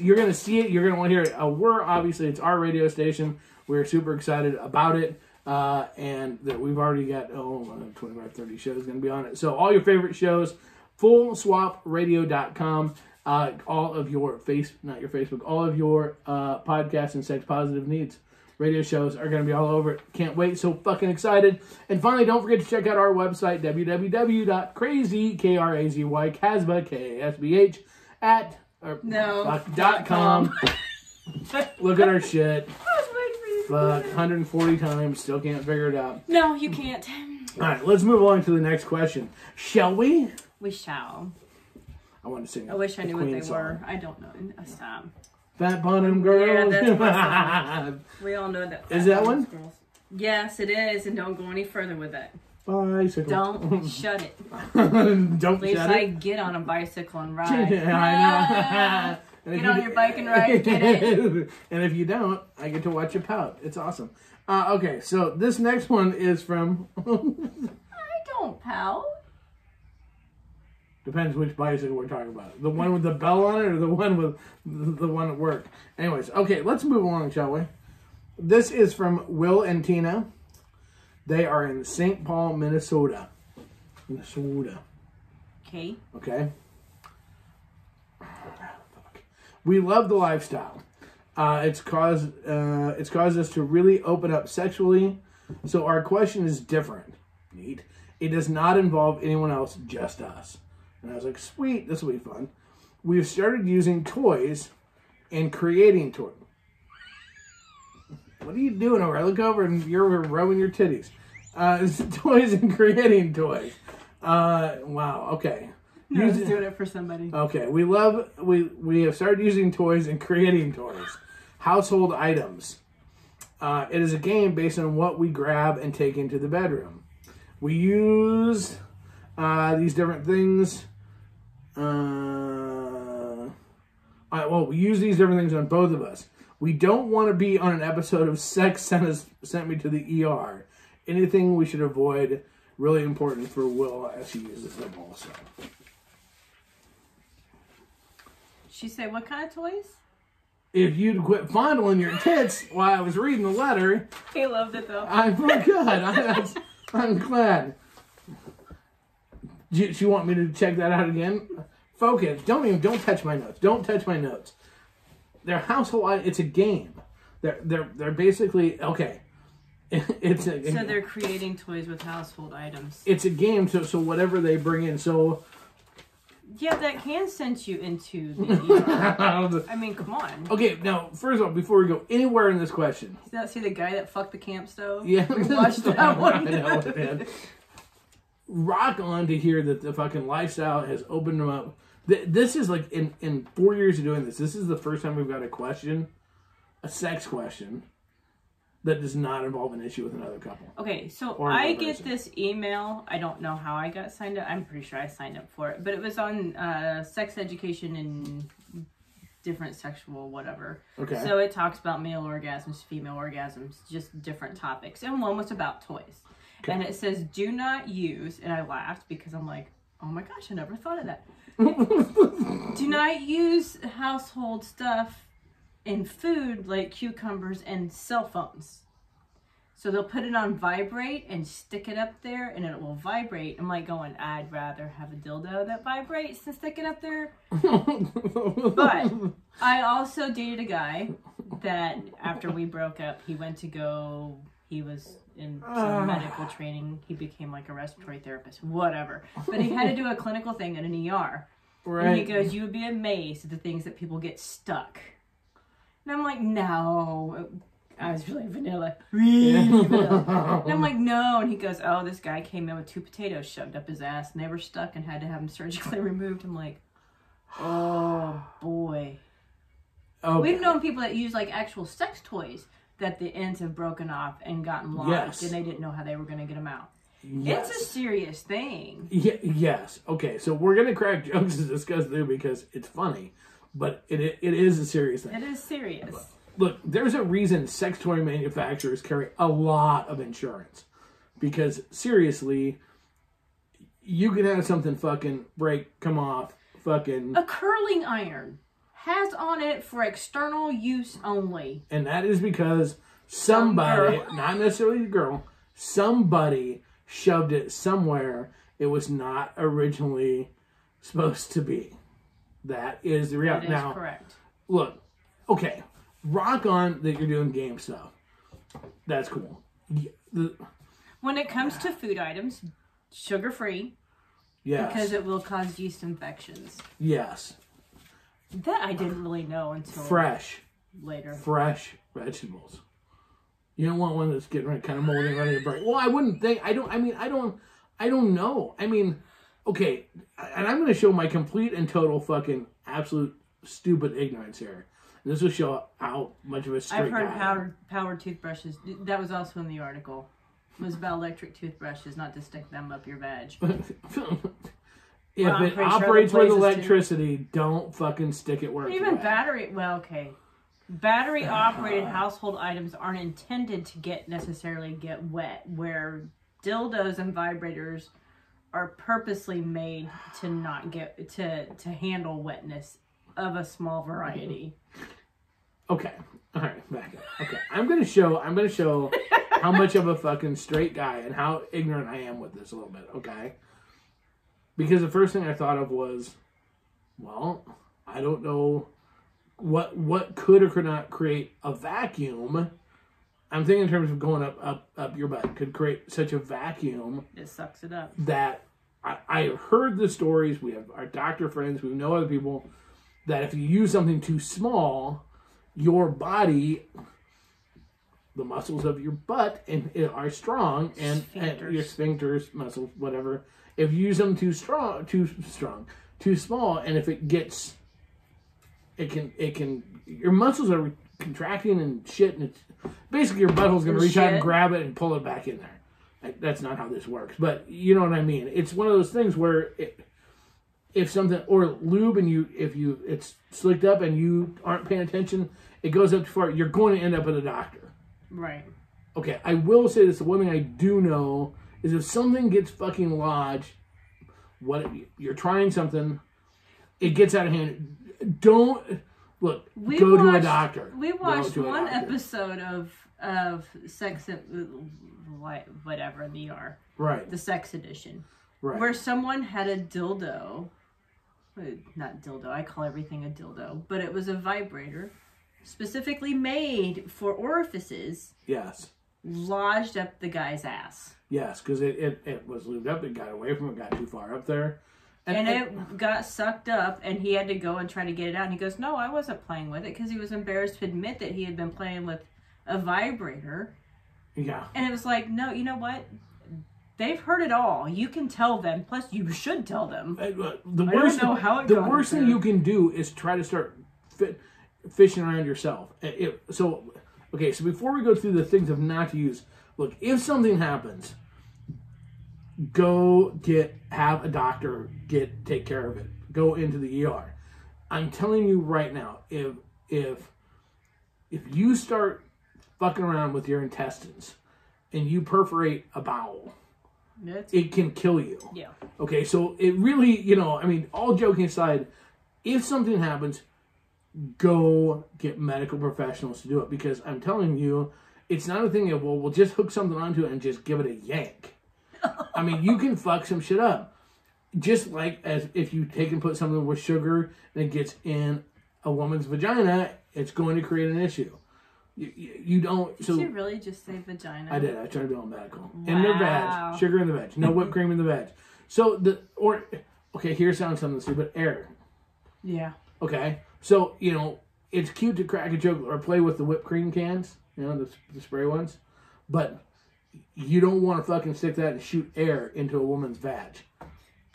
A: You're going to see it. You're going to want to hear it. Obviously, it's our radio station. We're super excited about it. And that we've already got 25, 30 shows going to be on it. So all your favorite shows, fullswapradio.com. All of your all of your podcast and sex positive needs. Radio shows are going to be all over it. Can't wait. So fucking excited. And finally, don't forget to check out our website, www.krazy, K-R-A-Z-Y, Casbah, K-A-S-B-H, .com. Look at our shit. Fuck, 140 times. Still can't figure it out.
B: No, you can't.
A: All right, let's move on to the next question. Shall we?
B: We shall.
A: I want to sing.
B: I wish I knew what they were. I don't know.
A: Fat bottom girls.
B: Yeah, that's my song. We all know that.
A: Is that one?
B: Girls. Yes, it is, and don't go any further with it.
A: Bicycle.
B: Don't shut it.
A: Don't
B: At least
A: shut
B: I
A: it.
B: Get on a bicycle and ride.
A: I know.
B: Get on your bike and ride. Get it.
A: And if you don't, I get to watch you pout. It's awesome. Okay, so this next one is from...
B: I don't pout.
A: Depends which bicycle we're talking about. The one with the bell on it or the one with the one at work. Anyways, okay, let's move along, shall we? This is from Will and Tina. They are in St. Paul, Minnesota.
B: Okay.
A: Okay. We love the lifestyle. It's caused us to really open up sexually. So our question is different. Neat. It does not involve anyone else, just us. And I was like, sweet, this will be fun. We've started using toys and creating toys. What are you doing over? I look over and you're rubbing your titties. Toys and creating toys. Wow, okay.
B: No, I was doing it for somebody.
A: Okay, we have started using toys and creating toys. Household items. It is a game based on what we grab and take into the bedroom. We use these different things. We use these different things on both of us. We don't want to be on an episode of Sex Sent Me to the ER. Anything we should avoid. Really important for Will as he uses them also.
B: She said, what kind of toys?
A: If you'd quit fondling your tits while I was reading the letter.
B: He loved it though.
A: I'm good. I'm glad. Do you want me to check that out again? Focus. Don't touch my notes. Don't touch my notes. They're household. It's a game. They're basically okay. It's a,
B: so they're creating toys with household items.
A: It's a game, so whatever they bring in, so...
B: Yeah, that can send you into the I mean, come on.
A: Okay, now, first of all, before we go anywhere in this question...
B: Did you see the guy that fucked the camp stove?
A: Yeah.
B: We watched that one.
A: I know, man. Rock on to hear that the fucking lifestyle has opened them up. This is like, in 4 years of doing this is the first time we've got a sex question, that does not involve an issue with another couple.
B: Okay, so I get this email. I don't know how I got signed up. I'm pretty sure I signed up for it. But it was on sex education and different sexual whatever.
A: Okay.
B: So it talks about male orgasms, female orgasms, just different topics. And one was about toys. Okay. And it says, do not use, and I laughed because I'm like, oh my gosh, I never thought of that. Do not use household stuff in food like cucumbers and cell phones. So they'll put it on vibrate and stick it up there and it will vibrate. I'm like going, I'd rather have a dildo that vibrates than stick it up there. But I also dated a guy that after we broke up, he was in some medical training. He became like a respiratory therapist, whatever. But he had to do a clinical thing in an ER. Right. And he goes, you would be amazed at the things that people get stuck. And I'm like, no. I was really vanilla. Really vanilla. And I'm like, no. And he goes, oh, this guy came in with 2 potatoes shoved up his ass and they were stuck and had to have them surgically removed. I'm like, oh, boy. Okay. We've known people that use like actual sex toys that the ends have broken off and gotten lodged and they didn't know how they were going to get them out. Yes. It's a serious thing.
A: Yes. Okay, so we're going to crack jokes to discuss this because it's funny. But it is a serious thing.
B: It is serious.
A: But look, there's a reason sex toy manufacturers carry a lot of insurance. Because, seriously, you could have something fucking break, come off, fucking...
B: A curling iron has on it for external use only.
A: And that is because somebody, not necessarily the girl, somebody shoved it somewhere it was not originally supposed to be. That is the reality.
B: That is correct.
A: Look, okay, rock on that you're doing game stuff. That's cool.
B: When it comes to food items, sugar-free.
A: Yes.
B: Because it will cause yeast infections.
A: Yes.
B: That I didn't really know until later.
A: Fresh vegetables. You don't want one that's getting kind of moldy and ready to break. Well, I wouldn't think. I don't know. I mean, okay, and I'm going to show my complete and total fucking absolute stupid ignorance here. This will show how much of a straight guy.
B: I've heard powered toothbrushes. That was also in the article. It was about electric toothbrushes, not to stick them up your vag.
A: If it operates with electricity, don't fucking stick it where it's
B: even
A: wet.
B: Battery. Well, okay. Battery operated household items aren't intended to necessarily get wet. Where dildos and vibrators are purposely made to not get to handle wetness of a small variety.
A: Okay. All right, back up. Okay. I'm gonna show how much of a fucking straight guy and how ignorant I am with this a little bit, okay? Because the first thing I thought of was, well, I don't know what could or could not create a vacuum. I'm thinking in terms of going up your butt, could create such a vacuum.
B: It sucks it up.
A: That I heard the stories. We have our doctor friends. We know other people that if you use something too small, your body, the muscles of your butt are strong, and your sphincters, muscles, whatever. If you use them too small, and if it gets, it can. Your muscles are contracting and shit, and it's basically your butthole's going to reach out and grab it and pull it back in there. That's not how this works, but you know what I mean. It's one of those things where if something or lube and it's slicked up and you aren't paying attention, it goes up too far. You're going to end up at a doctor.
B: Right.
A: Okay, I will say this. The one thing I do know is if something gets fucking lodged, you're trying something, it gets out of hand. Don't look. Go to a doctor.
B: We watched one episode of Sex, whatever the ER.
A: Right.
B: The Sex Edition.
A: Right.
B: Where someone had a dildo. Not dildo. I call everything a dildo, but it was a vibrator, specifically made for orifices.
A: Yes.
B: lodged up the guy's ass.
A: Yes, because it was lubed up. It got away from it. Got too far up there.
B: And it got sucked up, and he had to go and try to get it out. And he goes, no, I wasn't playing with it, because he was embarrassed to admit that he had been playing with a vibrator.
A: Yeah.
B: And it was like, no, you know what? They've heard it all. You can tell them. Plus, you should tell them.
A: The worst thing you can do is try to start fishing around yourself. So before we go through the things of not to use, look, if something happens, go have a doctor take care of it. Go into the ER. I'm telling you right now, if you start fucking around with your intestines and you perforate a bowel, it can kill you.
B: Yeah.
A: Okay, so it really, all joking aside, if something happens, go get medical professionals to do it, because I'm telling you, it's not a thing of, well, we'll just hook something onto it and just give it a yank. I mean, you can fuck some shit up. Just like as if you take and put something with sugar and it gets in a woman's vagina, it's going to create an issue. You don't.
B: Did you really just say vagina?
A: I did. I tried to be all medical.
B: Wow.
A: In their veg, sugar in the veg, no whipped cream in the veg. So here's sounds something stupid. Air.
B: Yeah.
A: Okay. So it's cute to crack a joke or play with the whipped cream cans, the spray ones, but you don't want to fucking stick that and shoot air into a woman's vag.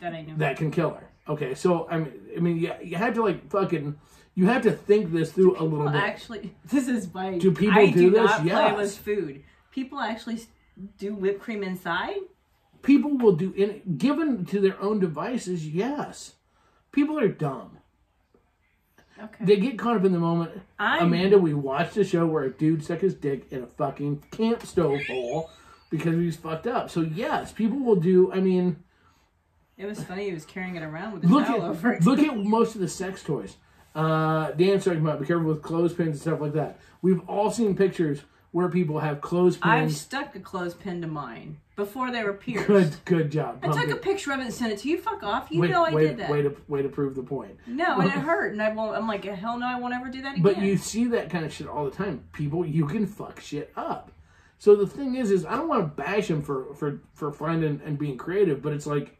B: That I know.
A: That can kill her. Okay. So I mean, you have to you have to think this through a little bit.
B: Actually, this is why
A: do people do this?
B: Not play with food. People actually do whipped cream inside.
A: People will do given to their own devices. Yes, people are dumb.
B: Okay.
A: They get caught up in the moment. Amanda, we watched a show where a dude stuck his dick in a fucking camp stove hole because he was fucked up. So yes, people will do. I mean,
B: it was funny. He was carrying it around with a towel over it.
A: Look at most of the sex toys. Dan's talking about, be careful with clothespins and stuff like that. We've all seen pictures where people have clothespins.
B: I've stuck a clothespin to mine before they were pierced.
A: Good job.
B: I took a picture of it and sent it to you. Fuck off. I did that.
A: Way to prove the point.
B: No, and it hurt, and I'm like, hell no, I won't ever do that again.
A: But you see that kind of shit all the time. People, you can fuck shit up. So the thing is I don't want to bash them for finding and being creative, but it's like,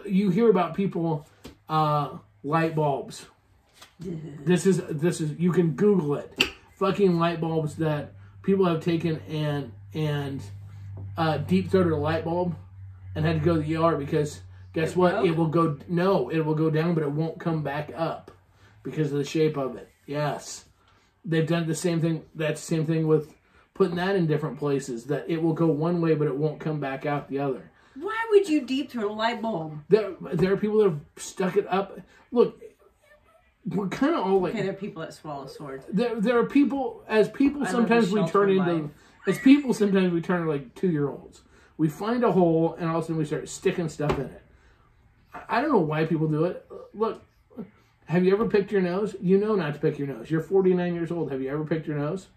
A: you hear about people, light bulbs. This is you can Google it. Fucking light bulbs that people have taken and deep throated a light bulb and had to go to the ER because guess what? Broke? It will go down, but it won't come back up because of the shape of it. Yes. They've done the same thing. That's the same thing with putting that in different places, that it will go one way, but it won't come back out the other.
B: Why would you deep throat a light bulb?
A: There are people that have stuck it up. Look, we're kind of all like...
B: Okay, there are people that swallow swords.
A: There are people, sometimes we turn into like 2-year-olds. We find a hole and all of a sudden we start sticking stuff in it. I don't know why people do it. Look, have you ever picked your nose? You know not to pick your nose. You're 49 years old. Have you ever picked your nose?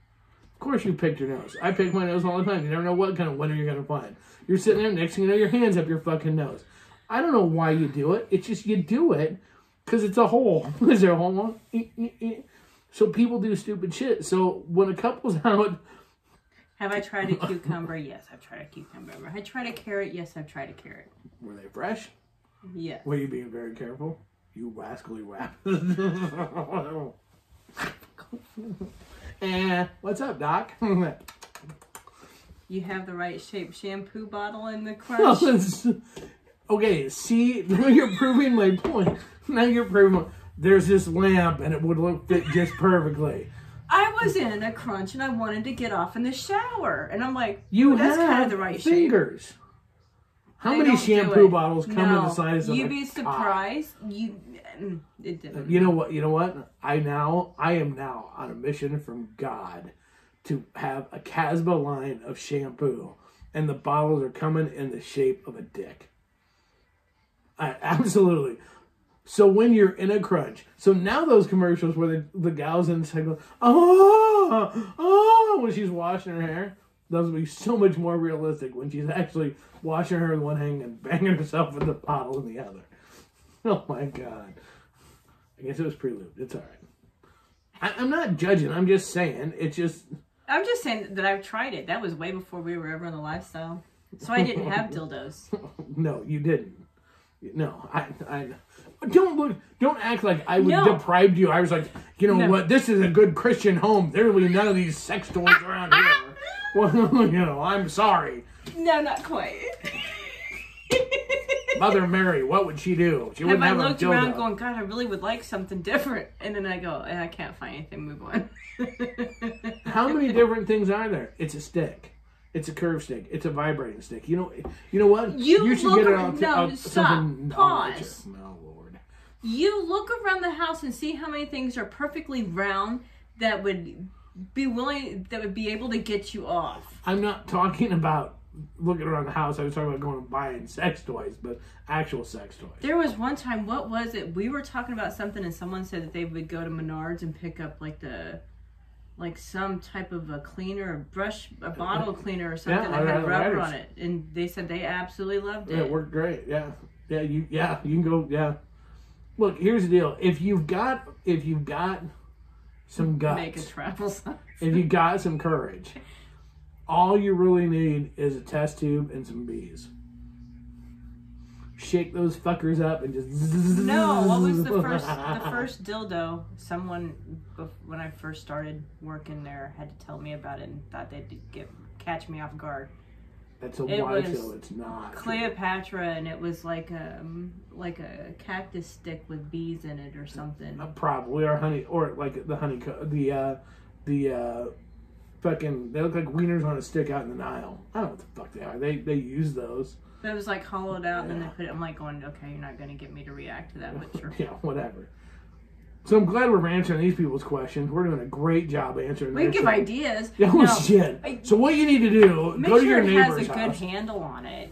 A: Of course you picked your nose. I pick my nose all the time. You never know what kind of winner you're going to find. You're sitting there, next thing you know, your hand's up your fucking nose. I don't know why you do it. It's just you do it because it's a hole. Is there a hole? So people do stupid shit. So when a couple's out...
B: Have I tried a cucumber? Yes, I've tried a cucumber. Have I tried a carrot? Yes, I've tried a carrot.
A: Were they fresh?
B: Yes.
A: Were you being very careful? You rascally rap. What's up, Doc?
B: You have the right shaped shampoo bottle in the crunch.
A: Okay, see, now you're proving my point. Now you're proving there's this lamp and it would fit just perfectly.
B: I was in a crunch and I wanted to get off in the shower. And I'm like,
A: that's kind of the right fingers. Shape. How many shampoo bottles come in the size of
B: You'd be surprised. It didn't.
A: You know what? I am now on a mission from God to have a Casbah line of shampoo. And the bottles are coming in the shape of a dick. Absolutely. So when you're in a crunch, so now those commercials where the gals inside go, when she's washing her hair, those will be so much more realistic when she's actually washing her in one hand and banging herself with the bottle in the other. Oh my God. I guess it was pre-lubed. It's all right. I'm not judging. I'm just saying. It's just...
B: I'm just saying that I've tried it. That was way before we were ever in the lifestyle. So I didn't have dildos.
A: No, you didn't. No, I don't act like I would deprive you. I was like, you know what? This is a good Christian home. There will be none of these sex toys around here. Well, you know, I'm sorry.
B: No, not quite.
A: Mother Mary, what would she do? She wouldn't have a dildo. I looked around
B: going, God, I really would like something different. And then I go, I can't find anything. Move on.
A: How many different things are there? It's a stick. It's a curved stick. It's a vibrating stick. You know what?
B: You
A: should get it out.
B: No, stop. Pause.
A: No, Lord.
B: You look around the house and see how many things are perfectly round that would be able to get you off.
A: I'm not talking about looking around the house. I was talking about going and buying sex toys, but actual sex toys.
B: There was one time, what was it? We were talking about something and someone said that they would go to Menards and pick up like some type of a cleaner, a bottle cleaner or something that had rubber on it. And they said they absolutely loved it.
A: Yeah, it worked great. Yeah. You can go, yeah. Look, here's the deal. If you've got some guts,
B: make a travel size.
A: If you got some courage, all you really need is a test tube and some bees. Shake those fuckers up and just.
B: No, what was the first dildo? Someone, when I first started working there, had to tell me about it and thought they'd catch me off guard.
A: That's a lie, so it's not.
B: Cleopatra, and it was like a cactus stick with bees in it or something.
A: Probably, or honey, or like the honey, the fucking. They look like wieners on a stick out in the Nile. I don't know what the fuck they are. They use those.
B: It was like hollowed out, and then they put it. I'm like going, okay, you're not going to get me to react to that, but sure.
A: Yeah, whatever. So I'm glad we're answering these people's questions. We're doing a great job answering.
B: We can give ideas.
A: Oh shit! So what you need to do? Go to your neighbor's house. Make sure it has a good
B: handle on it.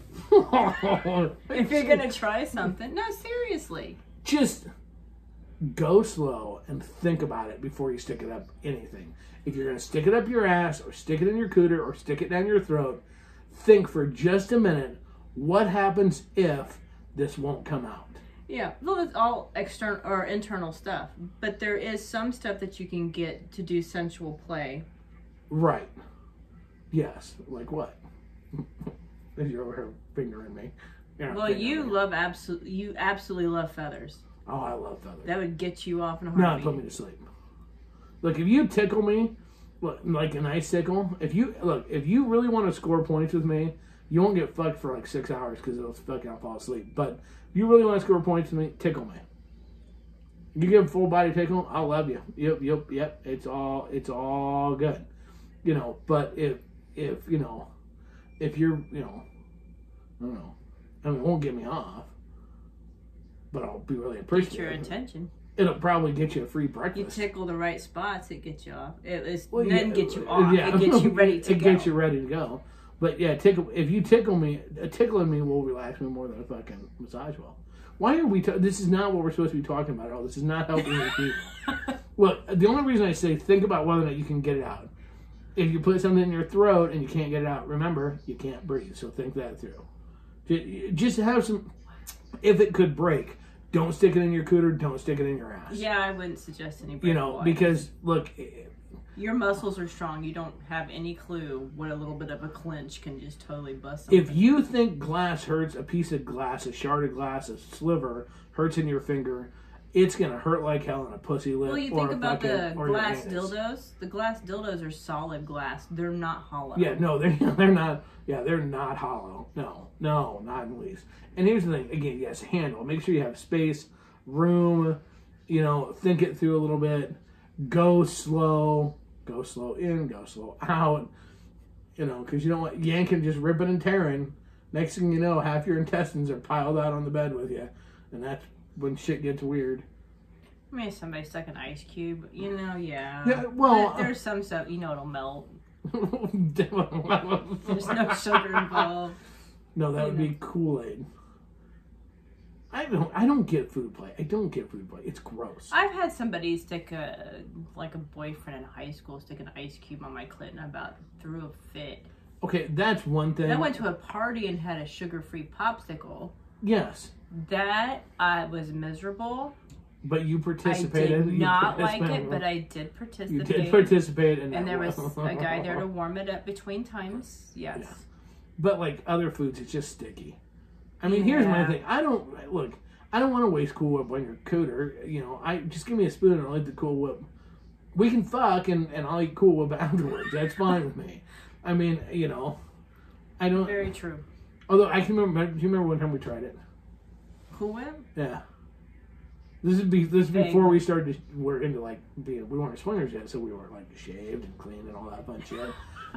B: If you're gonna try something, no, seriously.
A: Just go slow and think about it before you stick it up anything. If you're gonna stick it up your ass, or stick it in your cooter, or stick it down your throat, think for just a minute. What happens if this won't come out?
B: Yeah, well, it's all external or internal stuff, but there is some stuff that you can get to do sensual play.
A: Right. Yes. Like what? You're over here fingering me.
B: Well, you absolutely love feathers.
A: Oh, I love feathers.
B: That would get you off in a heartbeat.
A: No, put me to sleep. Look, if you tickle me, like an ice tickle, if you really want to score points with me, you won't get fucked for like 6 hours because it'll fucking I'll fall asleep. But if you really want to score points with me, tickle me. You give a full body tickle, I'll love you. Yep. It's all good. But if you're, I don't know. I mean, it won't get me off. But I'll be really appreciative.
B: Get your attention.
A: It'll probably get you a free breakfast.
B: You tickle the right spots, it gets you off. It gets you off. Yeah. It gets you ready to go.
A: It gets you ready to go. But yeah, if you tickle me, tickling me will relax me more than a fucking massage will. Why are we? This is not what we're supposed to be talking about at all. This is not helping the people. Look, the only reason I say think about whether or not you can get it out. If you put something in your throat and you can't get it out, remember you can't breathe. So think that through. Just have some. If it could break, don't stick it in your cooter. Don't stick it in your ass.
B: Yeah, I wouldn't suggest any.
A: Because look.
B: Your muscles are strong. You don't have any clue what a little bit of a clench can just totally bust something.
A: If you think glass hurts, a piece of glass, a shard of glass, a sliver hurts in your finger, it's going to hurt like hell in a pussy lip.
B: Well, you think about the glass dildos. The glass dildos are solid glass. They're not hollow.
A: Yeah, no, they're not. Yeah, they're not hollow. No, not in the least. And here's the thing. Again, yes, handle. Make sure you have space, room, think it through a little bit. Go slow. Go slow in, go slow out, because you don't want yanking, just ripping and tearing. Next thing you know, half your intestines are piled out on the bed with you, and that's when shit gets weird.
B: I mean, if somebody stuck an ice cube, yeah.
A: Yeah, well,
B: there's some stuff, it'll melt. There's no sugar involved.
A: No, that would be Kool-Aid. I don't get food play. I don't get food play. It's gross.
B: I've had somebody stick a boyfriend in high school stick an ice cube on my clit and I about threw a fit.
A: Okay, that's one thing.
B: I went to a party and had a sugar-free popsicle.
A: Yes.
B: That was miserable.
A: But you
B: I
A: participated.
B: did not like it, but I did participate.
A: You did participate, and
B: there was a guy there to warm it up between times. Yes. Yeah.
A: But like other foods, it's just sticky. I mean, here's my thing. I don't want to waste Cool Whip on your cooter. You know, just give me a spoon and I'll eat the Cool Whip. We can fuck and I'll eat Cool Whip afterwards. That's fine with me. I mean, you know, I don't.
B: Very true.
A: Although I can remember. Do you remember one time we tried it?
B: Cool Whip?
A: Yeah. This is before we started. We're into like we weren't swingers yet, so we weren't like shaved and clean and all that fun shit.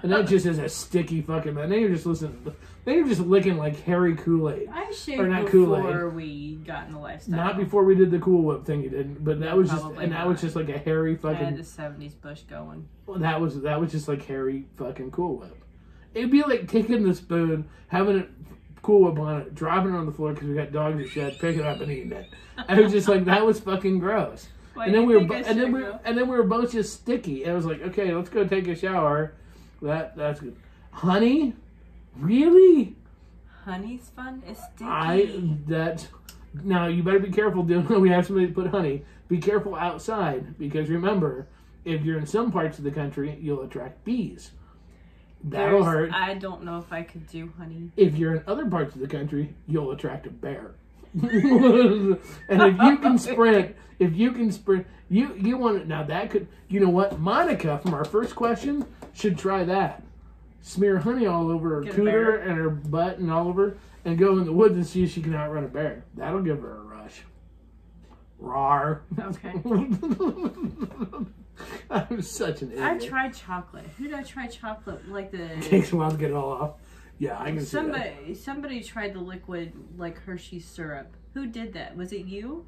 A: And that just is a sticky fucking. And then you're just listening. Then you're just licking like hairy Kool-Aid.
B: I shaved before we got in the lifestyle.
A: Not before we did the Cool Whip thing. You didn't, but that was just, and that was just like a hairy fucking.
B: I had the '70s bush going.
A: Well, that was just like hairy fucking Cool Whip. It'd be like taking the spoon, having it Cool Whip on it, dropping it on the floor because we got dogs and shit, picking it up and eating it. I was just like, that was fucking gross. And then we were both just sticky. And I was like, okay, let's go take a shower. That's good. Honey, really?
B: Honey's fun. It's sticky.
A: Now you better be careful doing. We have somebody to put honey. Be careful outside because remember, if you're in some parts of the country, you'll attract bees. That'll hurt.
B: I don't know if I could do honey.
A: If you're in other parts of the country, you'll attract a bear. And if you can sprint, you want it. Now that could, you know what? Monica from our first question should try that. Smear honey all over her cooter and her butt and all over, and go in the woods and see if she can outrun a bear. That'll give her a rush. Rawr.
B: Okay.
A: I'm such an idiot.
B: I tried chocolate. Who did I try chocolate? Like the.
A: It takes a while to get it all off. Yeah, I can see that.
B: Somebody tried the liquid, like Hershey's syrup. Who did that? Was it you?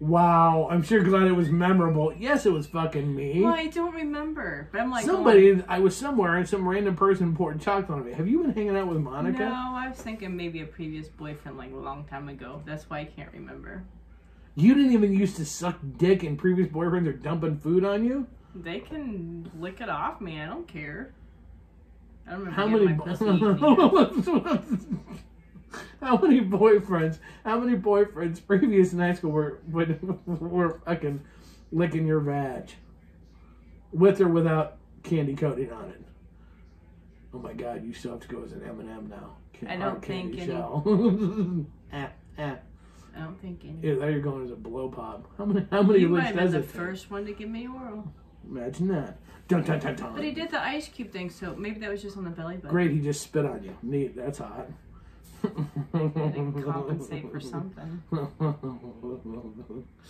A: Wow, I'm sure glad it was memorable. Yes, it was fucking me.
B: Well, I don't remember. But I'm like...
A: I was somewhere and some random person poured chocolate on me. Have you been hanging out with Monica?
B: No, I was thinking maybe a previous boyfriend like a long time ago. That's why I can't remember.
A: You didn't even used to suck dick and previous boyfriends are dumping food on you? They
B: can lick it off me. I don't care. I don't remember
A: How many boyfriends previous in high school were fucking licking your vag? With or without candy coating on it? Oh my god, you still have to go as an M&M now.
B: I don't think any. I don't think any.
A: Yeah, there you're going as a blow pop. How many licks does it take?
B: The first one to give me oral.
A: Imagine that. Dun, dun, dun, dun.
B: But he did the ice cube thing, so maybe that was just on the belly button.
A: Great, he just spit on you. Neat, that's hot.
B: Compensate for something.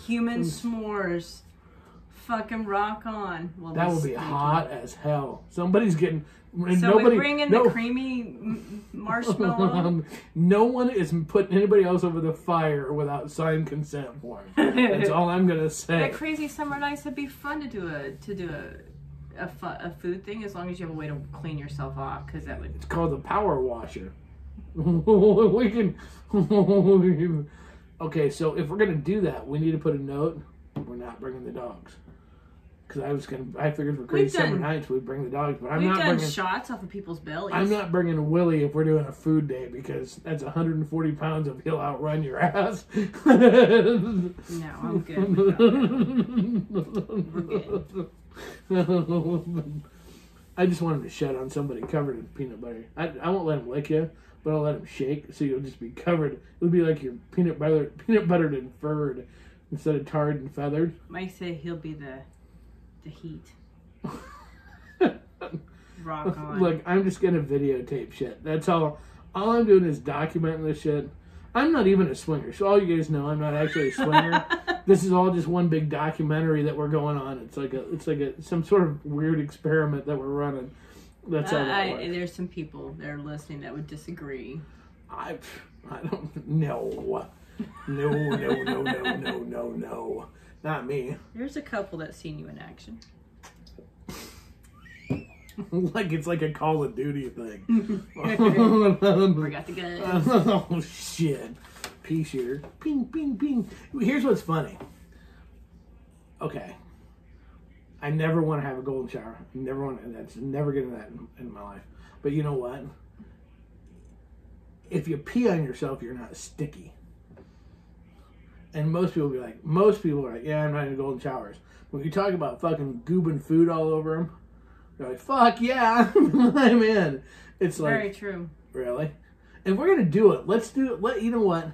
B: Human s'mores. Fucking rock on. Well,
A: that will be hot as hell. Somebody's getting...
B: So we bring in the creamy marshmallow?
A: No one is putting anybody else over the fire without signed consent form. That's all I'm going to say.
B: That crazy summer nights would be fun to do a food thing as long as you have a way to clean yourself off. Because that would...
A: It's called the power washer. We can... Okay, so if we're going to do that, we need to put a note. We're not bringing the dogs. Because I figured for crazy summer nights we'd bring the dogs, but I'm not bringing
B: shots off of people's bellies.
A: I'm not bringing a Willie if we're doing a food day because that's 140 pounds of he'll outrun your ass.
B: No, I'm good. We're good.
A: I just wanted to shed on somebody covered in peanut butter. I won't let him lick you, but I'll let him shake so you'll just be covered. It'll be like you're peanut buttered and furred instead of tarred and feathered.
B: Mike said he'll be the heat. Rock on.
A: Look, I'm just gonna videotape shit. That's all. All I'm doing is documenting this shit. I'm not even a swinger, so all you guys know I'm not actually a swinger. This is all just one big documentary that we're going on. It's like some sort of weird experiment that we're running. That's how that works.
B: There's some people that are listening that would disagree.
A: I don't know. No. Not me.
B: There's a couple that's seen you in action.
A: Like it's like a Call of Duty thing.
B: Forgot the guns.
A: Oh shit. Pea shooter. Ping, ping, ping. Here's what's funny. Okay. I never want to have a golden shower. That's never getting that in my life. But you know what? If you pee on yourself, you're not sticky. And most people are like, yeah, I'm not into golden showers. When you talk about fucking goobing food all over them, they're like, fuck yeah, I'm in. It's like,
B: very true.
A: Really? If we're gonna do it, let's do it. You know what?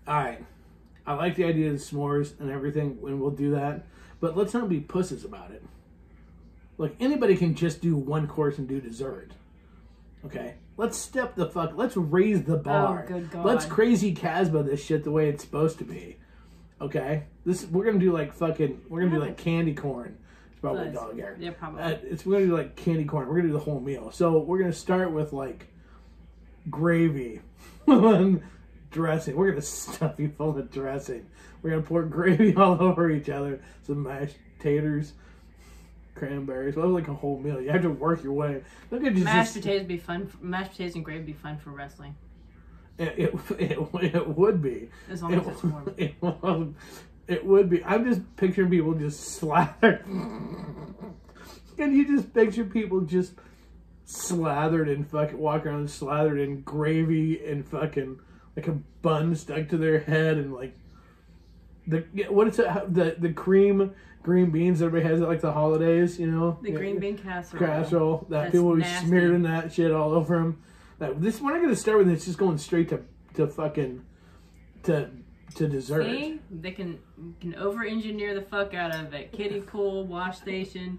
A: All right, I like the idea of the s'mores and everything, and we'll do that. But let's not be pussies about it. Like, anybody can just do one course and do dessert. Okay? Let's let's raise the bar.
B: Oh, good God.
A: Let's crazy Casbah this shit the way it's supposed to be. Okay? We're gonna do like candy corn. It's probably dog hair.
B: Yeah, probably.
A: We're gonna do like candy corn. We're gonna do the whole meal. So we're gonna start with like gravy and dressing. We're gonna stuff you full of dressing. We're gonna pour gravy all over each other. Some mashed taters, cranberries. Well, like a whole meal. You have to work your way. Look at
B: mashed potatoes be fun. Mashed potatoes and gravy be fun for wrestling.
A: It would be.
B: As long as it's warm.
A: It would be. I'm just picturing people just slathered. Can you just picture people just slathered in fucking walking around slathered in gravy and fucking like a bun stuck to their head and like the cream green beans everybody has at like the holidays, you know,
B: the green bean casserole
A: that
B: that's
A: people
B: nasty.
A: smeared in that shit all over them. We're not gonna start with it. It's just going straight to fucking to dessert.
B: See, they can over engineer the fuck out of it. Kiddie pool, wash station.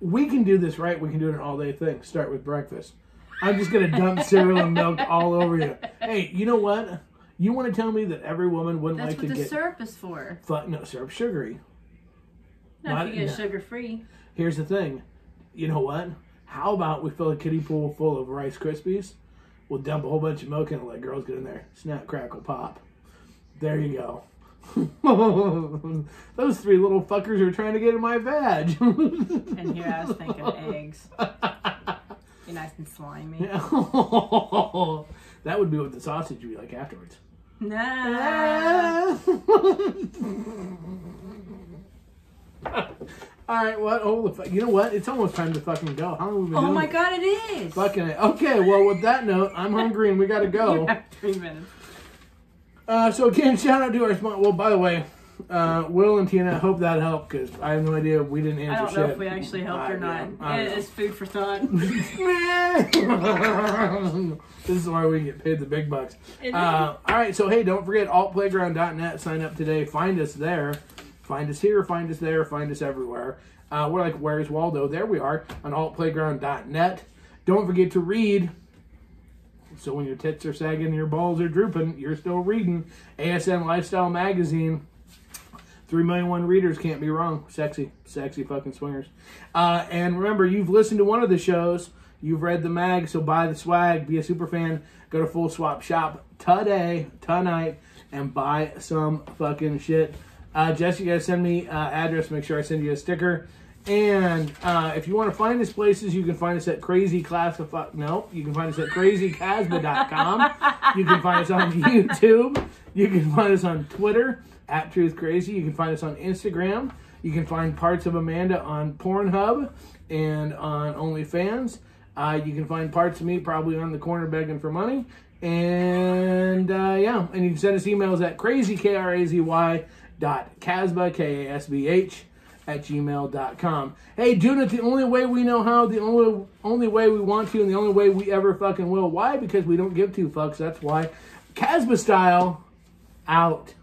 A: We can do this, right? We can do an all-day thing. Start with breakfast. I'm just going to dump cereal and milk all over you. Hey, you know what? You want to tell me that every woman wouldn't
B: That's
A: like to
B: what
A: get...
B: the syrup is for.
A: No, syrup's sugary.
B: Not if you get sugar-free.
A: Here's the thing. You know what? How about we fill a kiddie pool full of Rice Krispies? We'll dump a whole bunch of milk in and let girls get in there. Snap, crackle, pop. There you go. Those three little fuckers are trying to get in my vag.
B: And here I was thinking eggs. Be nice and slimy.
A: Yeah. That would be what the sausage would be like afterwards.
B: Nah.
A: All right, what? Oh, you know what? It's almost time to fucking go. How long have we been doing?
B: Oh my God, it is.
A: Fucking it. Okay, well, with that note, I'm hungry and we gotta go.
B: You have 3 minutes.
A: So again, shout out to our sponsor. Well, by the way, Will and Tina, I hope that helped because I have no idea. We didn't answer shit.
B: I don't know if we actually helped or not. It is food for thought.
A: This is why we get paid the big bucks. All right, so hey, don't forget altplayground.net. Sign up today. Find us there. Find us here. Find us there. Find us everywhere. We're like, where's Waldo? There we are on altplayground.net. Don't forget to read. So when your tits are sagging and your balls are drooping, you're still reading. ASN Lifestyle Magazine. 3,000,001 readers, can't be wrong. Sexy fucking swingers. And remember, you've listened to one of the shows. You've read the mag, so buy the swag. Be a super fan. Go to Full Swap Shop tonight, and buy some fucking shit. Jess, you guys send me address. Make sure I send you a sticker. And if you want to find us places, you can find us at you can find us at crazycasbah.com. You can find us on YouTube. You can find us on Twitter at Truth Crazy. You can find us on Instagram. You can find parts of Amanda on Pornhub and on OnlyFans. You can find parts of me probably on the corner begging for money. And and you can send us emails at crazy.casbah, KASBH @gmail.com. Hey, doing it the only way we know how, the only way we want to, and the only way we ever fucking will. Why? Because we don't give two fucks. That's why. Casbah style, out.